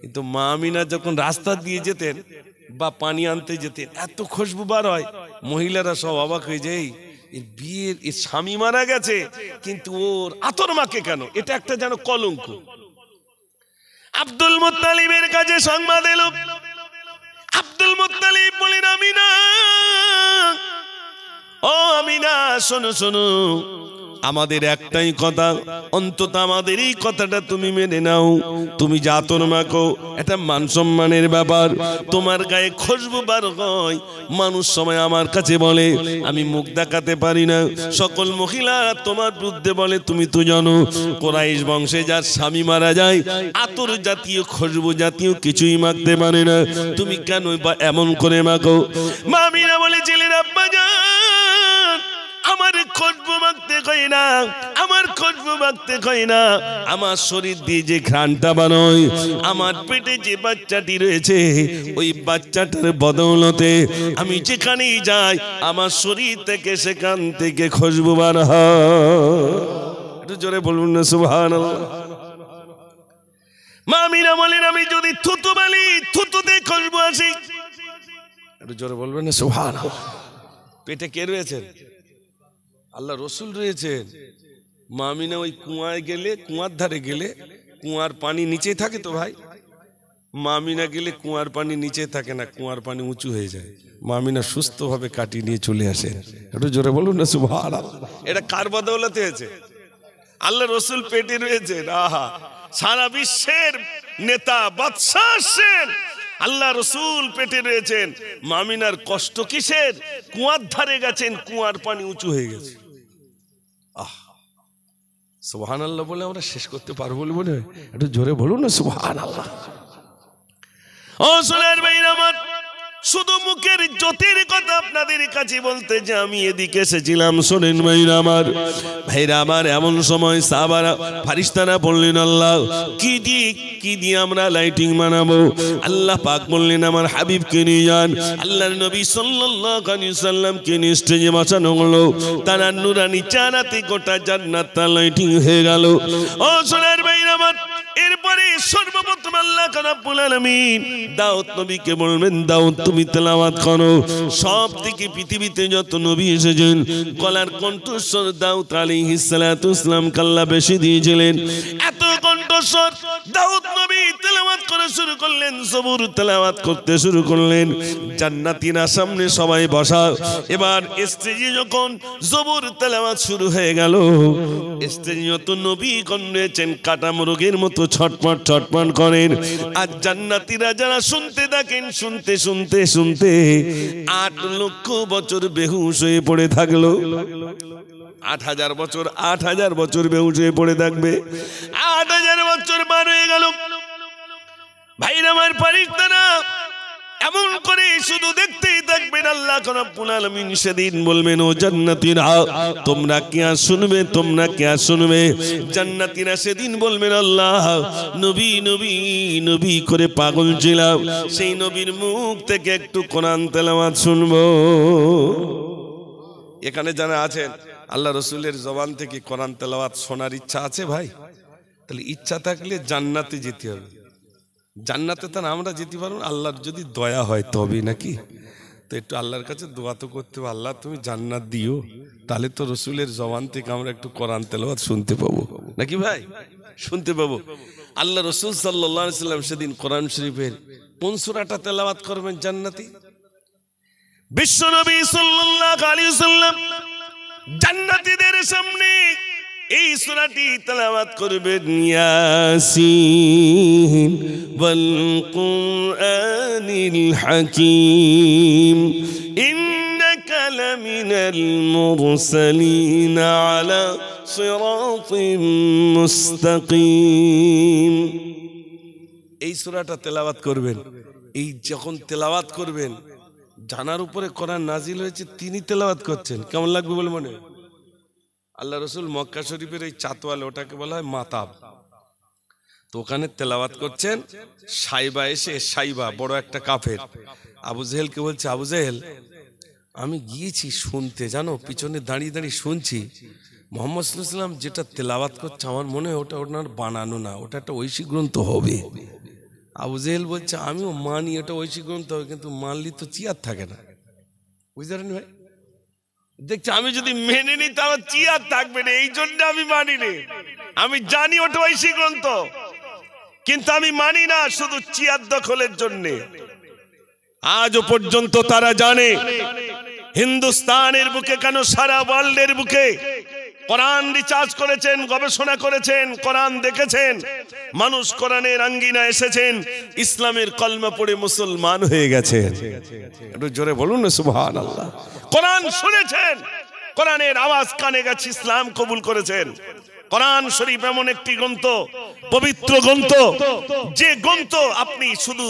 কিন্তু মা আমিনা যখন রাস্তা দিয়ে যেতেন বা পানি আনতে যেতেন, এত খুশবু বার হয়, মহিলারা সব অবাক হয়ে যায়, এর বিয়ের এর স্বামী মারা গেছে কিন্তু ওর আতর মাখে কেন? এটা একটা যেন কলঙ্ক। আব্দুল মুত্তালিবের কাছে সংবাদ এলো, আব্দুল মুত্তালিব বলেন আমিনা, ও আমিনা শোনো শোনো, আমাদের একটাই কথা, অন্তত আমাদের এই কথাটা তুমি মেনে নাও। তুমি যা আতর মাখো এটা মান সম্মানের ব্যাপার, তোমার গায়ে খুশবু বার হয়, মানুষ সময় আমার কাছে বলে আমি মুখ দেখাতে পারি না, সকল মহিলা তোমার বিরুদ্ধে বলে। তুমি তো জানো কুরাইশ বংশে যার স্বামী মারা যায় আতর জাতীয় খুশবু জাতীয় কিছুই মাখতে পারে না, তুমি কেন বা এমন করে মাখো? মা আমিনা বলেছিলেন আব্বা জান, আমার খুশবু মাখতে কই না, আমার খুশবু মাখতে কই না, আমার শরীর দিয়ে যে ঘ্রাণটা বানোয়, আমার পেটে যে বাচ্চাটি রয়েছে ওই বাচ্চাটার বদৌলতে আমি যেখানেই যাই আমার শরীর থেকে সেখান থেকে খুশবু বার হয়। একটু জোরে বলুন না সুবহানাল্লাহ। মা আমিনা বলেন আমি যদি থুতু বলি থুতুতে খুশবু আসে। একটু জোরে বলবেন না সুবহানাল্লাহ। পেটে কে রয়েছেন? আল্লাহ রসুল রয়েছেন। মা আমিনা ওই কুয়ায় গেলে, কুয়ার ধারে গেলে কুয়ার পানি নিচে থাকে তো ভাই, মামিনা গেলে কুয়ার পানি নিচে থাকে না, কুয়ার পানি উঁচু হয়ে যায়। মামিনা সুস্থভাবে কাটিয়ে নিয়ে চলে আসে। একটু জোরে বলুন না সুবহানাল্লাহ। এটা কার বদৌলতে হয়েছে? আল্লাহ রসুল পেটে রয়েছে। আহা, সারা বিশ্বের নেতা বাদশাহ আসেন, আল্লাহ রসুল পেটে রয়েছেন। মামিনার কষ্ট কিসের? কুয়ার ধারে গেছেন, কুয়ার পানি উঁচু হয়ে গেছে। আহ, সুবহানাল্লাহ বলে আমরা শেষ করতে পারবো বলে মনে হয়? একটু জোরে বলুন না সুবহানাল্লাহ। ও সোনার ভাইরা আমার, শুধু মুখের জ্যোতির কথা আপনাদের কাছে বলতে যে আমি এদিকে এসেছিলাম। শোনেন ভাইরা আমার, এমন সময় সাহাবারা ফারিস্তারা বললেন, আল্লাহ কি দিয়ে আমরা লাইটিং বানাবো? আল্লাহ পাক বললেন, আমার হাবিবকে নিয়ে যান। আল্লাহর নবী সাল্লাল্লাহু আলাইহি সাল্লামকে নিয়ে স্টেজে বসানো হলো। তার নূরানি চারাতে গোটা জান্নাত লাইটিং হয়ে গেল। ও সোনার ভাইরা আমার, এরপরে সর্বপ্রথম আল্লাহ রাব্বুল আলামিন দাউদ নবীকে বলবেন, দাউদ তুমি তেলাওয়াত করো। সব থেকে পৃথিবীতে যত নবী এসেছেন, গলার কণ্ঠস্বর দাউদ আলাইহিস সালাতু ওয়াসসালাম আল্লাহ বেশি দিয়েছিলেন। এত কণ্ঠস্বর দাউদ নবী তেলাওয়াত করা শুরু করলেন, জবুর তেলাওয়াত করতে শুরু করলেন। জান্নাতীরা সামনে সবাই বসা। এবার স্টেজে যখন জবুর তেলাওয়াত শুরু হয়ে গেল, স্টেজে যত নবীগণ রয়েছেন কাটা মুরগির মতো ছটপট করেন। আর জান্নাতীরা যারা শুনতে থাকেন, শুনতে 8 লক্ষ বছর বেহুশ হয়ে পড়ে থাকলো। 8,000 বছর বেহুশ হয়ে পড়ে থাকবে। 8,000 বছর পার হয়ে গেল। ভাইরা আমার, ফারিস্তারা এমন করে শুধু দেখতেই থাকবেন। আল্লাহ রাব্বুল আলামিন সেদিন বলবেন, ও জান্নাতীরা তোমরা কি আর শুনবে? জান্নাতীরা সেদিন বলবেন, আল্লাহ নবী করে পাগল ছিলাম, সেই নবীর মুখ থেকে একটু কোরআন তেলাওয়াত শুনবো। এখানে যারা আছেন আল্লাহ রসুলের জবান থেকে কোরআন তেলাওয়াত শোনার ইচ্ছা আছে ভাই? তাহলে ইচ্ছা থাকলে জান্নাতে যেতে হবে। জান্নাতে তার আমরা যেতে পারবো আল্লাহর যদি দয়া হয় তবে, নাকি? তো একটু আল্লাহর কাছে দোয়া তো করতে হবে, আল্লাহ তুমি জান্নাত দিও, তাহলে তো রসুলের জবান থেকে আমরা একটু কোরআন তেলাওয়াত শুনতে পাবো, নাকি ভাই? শুনতে পাবো। আল্লাহ রসুল সাল্লাল্লাহু আলাইহি ওয়াসাল্লাম সেদিন কোরআন শরীফের কোন সূরাটা তেলাওয়াত করবেন জান্নাতি? বিশ্বনবী সাল্লাল্লাহু আলাইহি ওয়াসাল্লাম জান্নাতীদের সামনে এই সূরাটি তেলাওয়াত করবেন, ইয়াসিন ওয়াল কুরআনিল হাকীম ইন্নাকা লামিনাল মুরসালিন আলা সিরাতিম মুস্তাকিম। এই সূরাটা তেলাওয়াত করবেন। এই যখন তেলাওয়াত করবেন, জানার উপরে কোরআন নাজিল হয়েছে, তিনি তেলাওয়াত করছেন, কেমন লাগবে বলে মনে? আল্লাহ রসুল মক্কা শরীফের এই চাতওয়াল, ওটাকে বলা হয় মাতাব, তো ওখানে তেলাওয়াত করছেন। সাইবা বড় একটা কাফের আবু জেহেলকে বলছে, আবু জেহেল আমি গিয়েছি শুনতে, জানো, পিছনে দাঁড়িয়ে শুনছি মুহাম্মদ সাল্লাল্লাহু আলাইহি ওয়াসাল্লাম যেটা তেলাওয়াত করছে আমার মনে হয় ওটা ওনার বানানো না, ওটা একটা ঐশী গ্রন্থ হবে। আবু জেহেল বলছে, আমিও মানি এটা ঐশী গ্রন্থ হবে, কিন্তু মানলি তো চিয়ার থাকে না। বুঝতে পারেন ভাই? দেখছি আমি যদি মেনে নিই তাহলে চিয়ার থাকবে না, এই জন্য আমি মানি না। আমি জানি ওটা ঐশী গ্রন্থ, কিন্তু আমি মানি না শুধু চিয়ার দখলের জন্য। আজও পর্যন্ত তারা জানে হিন্দুস্তানের বুকে কেন, সারা ওয়ার্ল্ডের বুকে কোরআন রিসার্চ করেছেন, গবেষণা করেছেন, কোরআন দেখেছেন, মানুষ কোরআনের আঙ্গিনা এসেছেন, ইসলামের কলমা পড়ে মুসলমান হয়ে গেছে। একটু জোরে বলুন না সুবহানাল্লাহ। কোরআন শুনেছেন, কোরআনের আওয়াজ কানে গেছে, ইসলাম কবুল করেছেন। কোরআন শরীফ এমন একটি গ্রন্থ, পবিত্র গ্রন্থ, যে গ্রন্থ আপনি শুধু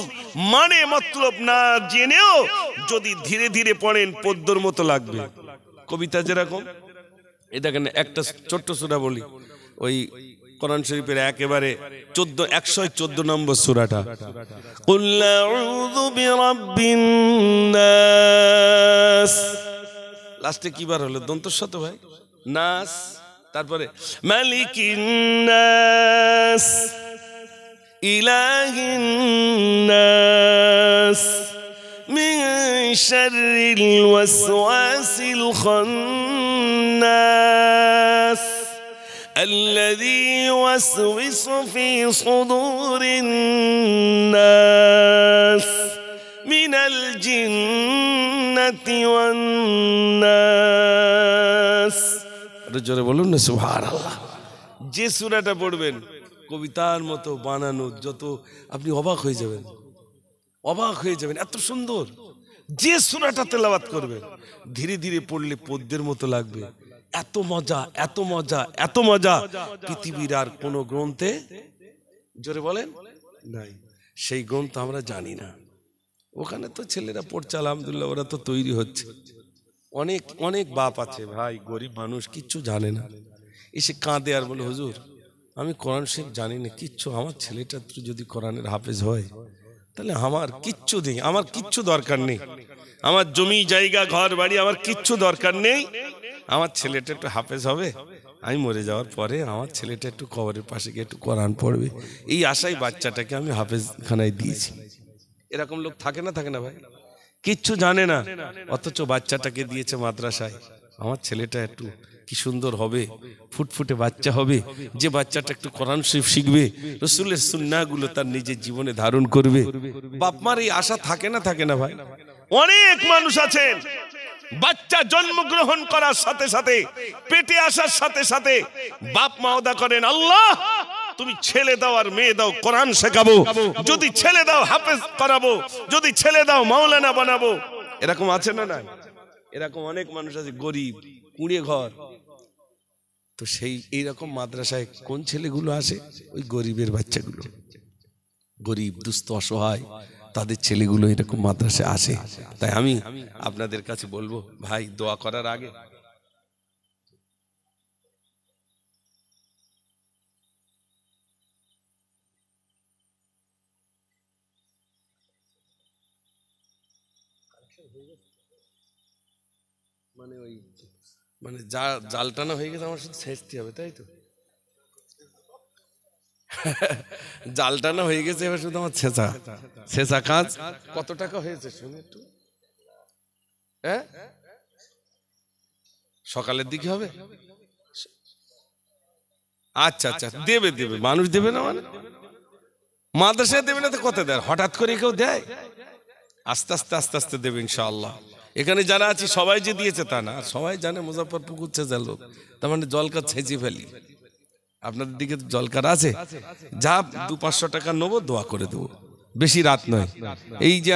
মানে মতলব না জেনেও যদি ধীরে ধীরে পড়েন পদ্মর মতো লাগবে। কবিতা যেরকম, এই দেখেন একটা ছোট্ট সূরা বলি, ওই কোরআন শরীফের একেবারে 114 নম্বর সূরাটা, কুল আউযু বিরাব্বিন নাস, লাস্টে কিবার হলো দন্তস্ব তো ভাই, নাস, তারপরে মালিকিন নাস ইলাহিন নাস মিন শাররিল ওয়াসওয়াসিল খান্নাস الذي يوسوس في صدور الناس من الجنة والناس জোরে বলুন না সুবহানাল্লাহ। যে সূরাটা পড়বেন কবিতার মতো বানানো, যত আপনি অবাক হয়ে যাবেন, অবাক হয়ে যাবেন, এত সুন্দর। যে সূরাটা তেলাওয়াত করবেন ধীরে ধীরে পড়লে পদ্মের মতো লাগবে। এত মজা, এত মজা, এত মজা পৃথিবীর আর কোন গ্রন্থে, জোরে বলেন, নাই। সেই গ্রন্থ আমরা জানি না। ওখানে তো ছেলেরা পড়ছে আলহামদুলিল্লাহ, ওরা তো তৈরি হচ্ছে। অনেক অনেক বাপ আছে ভাই, গরিব মানুষ, কিচ্ছু জানে না, এসে কাঁদে আর বলে হুজুর আমি কোরআন শরীফ জানি না কিচ্ছু, আমার ছেলেটা যদি কোরআনের হাফেজ হয় তাহলে আমার কিচ্ছু নেই, আমার কিচ্ছু দরকার নেই, আমার জমি জায়গা ঘর বাড়ি আমার কিচ্ছু দরকার নেই, আমার ছেলেটা একটু হাফেজ হবে, আমি মরে যাওয়ার পরে আমার ছেলেটা একটু কবরের পাশে গিয়ে একটু কোরআন পড়বে, এই আশায় বাচ্চাটাকে আমি হাফেজখানায় দিয়েছি। এরকম লোক থাকে না, থাকে না ভাই? কিচ্ছু জানে না, অথচ বাচ্চাটাকে দিয়েছে মাদ্রাসায়। আমার ছেলেটা একটু কি সুন্দর হবে, ফুটফুটে বাচ্চা হবে, যে বাচ্চাটা একটু কোরআন শরীফ শিখবে, রাসূলের সুন্নাহগুলো তার নিজের জীবনে ধারণ করবে। বাপ মার এই আশা থাকে না, থাকে না ভাই? অনেক মানুষ আছেন বাচ্চা জন্মগ্রহণ করার সাথে সাথে, পেটে আসার সাথে সাথে বাপ মা ওয়াদা করেন, আল্লাহ তুমি ছেলে দাও আর মেয়ে দাও কোরআন শেখাবো, যদি ছেলে দাও হাফেজ করাবো, যদি ছেলে দাও মাওলানা বানাবো। এরকম আছে না? না, এরকম অনেক মানুষ আছে, গরিব, কুঁড়ে ঘর। তো সেই এইরকম মাদ্রাসায় কোন ছেলেগুলো আসে? ওই গরিবের বাচ্চাগুলো, গরিব দুস্থ অসহায়, তাদের ছেলেগুলো এরকম মাদ্রাসায় আসে। তাই আমি আপনাদের কাছে বলবো ভাই, দোয়া করার আগে মানে জাল টানা হয়ে গেছে, আমার শুধু ছেঁচতে হবে, তাই তো? জাল টানা হয়ে গেছে, এবার শুধু আমার ছেঁচা কাজ। কত টাকা হয়েছে শুনে একটু? হ্যাঁ, সকালের দিকে হবে। আচ্ছা আচ্ছা, দেবে দেবে, মানুষ দেবে না মানে? মাদ্রাসায় দেবে না তো কত দেয়? হঠাৎ করে কেউ দেয়? আস্তে আস্তে আস্তে আস্তে দেবে ইনশাআল্লাহ। এখানে যারা আছে সবাই যে দিয়েছে তা না, সবাই জানে মুজাফফরপুকুর ছেঁচা লোক, তার মানে জলকার ছেঁচে ফেলি। আপনাদের দিকে জলকার আছে, যা 200-500 টাকা নেবো, দোয়া করে দেবো, বেশি রাত নয়। এই যে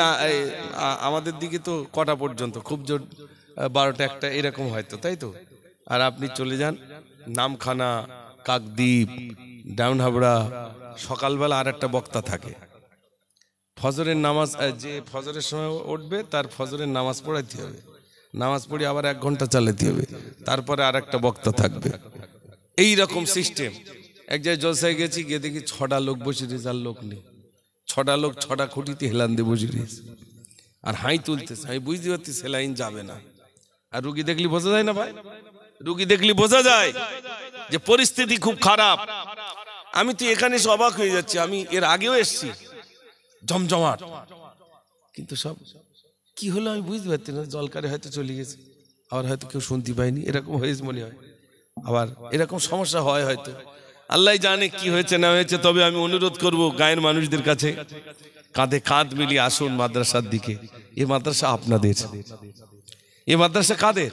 আমাদের দিকে তো কটা পর্যন্ত, খুব জোর 12টা-1টা এরকম হয়তো, তাই তো? আর আপনি চলে যান নামখানা, কাকদ্বীপ, ডাউন হাবড়া, সকালবেলা আর একটা বক্তা থাকে। ফজরের নামাজ, যে ফজরের সময় উঠবে তার ফজরের নামাজ পড়াইতে হবে, নামাজ পড়ে আবার 1 ঘন্টা চালাতে হবে, তারপরে আর একটা বক্তা থাকবে। এই রকম সিস্টেম। এক জায়গায় জলসায় গেছি, গিয়ে দেখি 6টা লোক বসে রয়েছে, আর লোক নেই। 6টা লোক 6টা খুঁটিতে হেলান দিয়ে বসে রয়েছে আর হাই তুলতেছে। আমি বুঝতে পারছি সেলাইন যাবে না। আর রুগী দেখলি বোঝা যায় না ভাই, রুগী দেখলি বোঝা যায় যে পরিস্থিতি খুব খারাপ। আমি তো এখানে এসে অবাক হয়ে যাচ্ছি, আমি এর আগেও এসছি, জমজমাট, কিন্তু সব কি হলো আমি বুঝতে পারছি না। জলকারে হয়তো চলে গেছে, আবার হয়তো কেউ শুনতে পায়নি, এরকম হয়েছে মনে হয়। আবার এরকম সমস্যা হয় হয়তো, আল্লাহ জানে কি হয়েছে না হয়েছে। তবে আমি অনুরোধ করব গায়ের মানুষদের কাছে, কাঁধে কাঁধ মিলিয়ে আসুন মাদ্রাসার দিকে। এই মাদ্রাসা আপনাদের, এই মাদ্রাসা কাদের?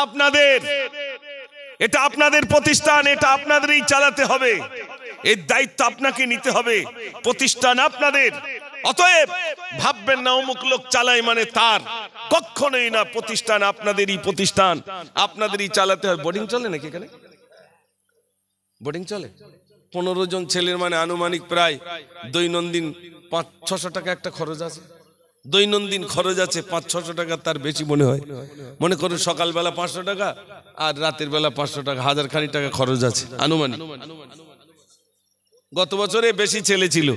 আপনাদের। এটা আপনাদের প্রতিষ্ঠান, এটা আপনাদেরই চালাতে হবে, এর দায়িত্ব আপনাকে নিতে হবে। প্রতিষ্ঠান আপনাদের, অতএব ভাববেন না অমুক লোক চালায় মানে তার, কখনোই না। প্রতিষ্ঠান আপনাদেরই, প্রতিষ্ঠান আপনাদেরই চালাতে হবে। বোর্ডিং চলে নাকি এখানে? বোর্ডিং চলে। 15 জন ছেলের মানে আনুমানিক প্রায় দৈনন্দিন 500-600 টাকা একটা খরচ আছে, দৈনন্দিন খরচ আছে 500-600 টাকা, তার বেশি মনে হয়। মনে করুন সকালবেলা 500 টাকা আর রাতের বেলা 500 টাকা, 1000 খানি টাকা খরচ আছে আনুমানিক। গত বছরে বেশি ছেলে ছিল।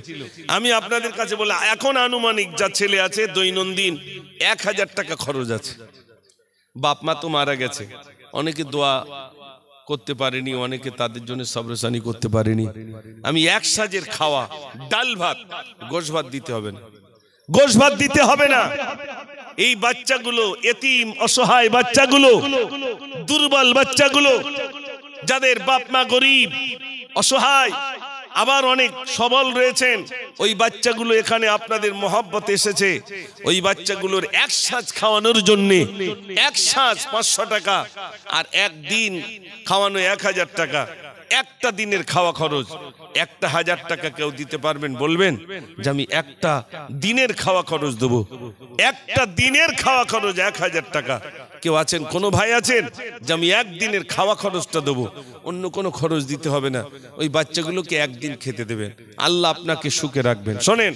আমি আপনাদের কাছে বলি, এখন আনুমানিক যা ছেলে আছে দৈনন্দিন 1000 টাকা খরচ আছে। বাপ মা তো মারা গেছে, অনেকে দোয়া করতে পারেনি, অনেকে তাদের জন্য সবরসানি করতে পারেনি। আমি এক সাজের খাওয়া, ডাল ভাত, গোশ ভাত দিতে হবে না, গোশ ভাত দিতে হবে না। এই বাচ্চাগুলো, এতিম অসহায় বাচ্চাগুলো, দুর্বল বাচ্চাগুলো, যাদের বাপ মা গরিব অসহায়, আবার অনেক সবল রয়েছেন, ওই বাচ্চাগুলো এখানে আপনাদের মহব্বতে এসেছে, ওই বাচ্চাগুলোর এক সাঁজ খাওয়ানোর জন্য এক সাঁজ 500 টাকা, আর একদিন খাওয়ানো 1000 টাকা। একটা দিনের খাওয়া খরচ 1000 টাকা কেউ দিতে পারবেন? বলবেন যে আমি একটা দিনের খাওয়া খরচ দেবো। একটা দিনের খাওয়া খরচ 1000 টাকা। কেউ আছেন, কোনো ভাই আছেন যে আমি একদিনের খাওয়া খরচটা দেবো, অন্য কোনো খরচ দিতে হবে না, ওই বাচ্চাগুলোকে একদিন খেতে দেবেন, আল্লাহ আপনাকে সুখে রাখবেন। শোনেন,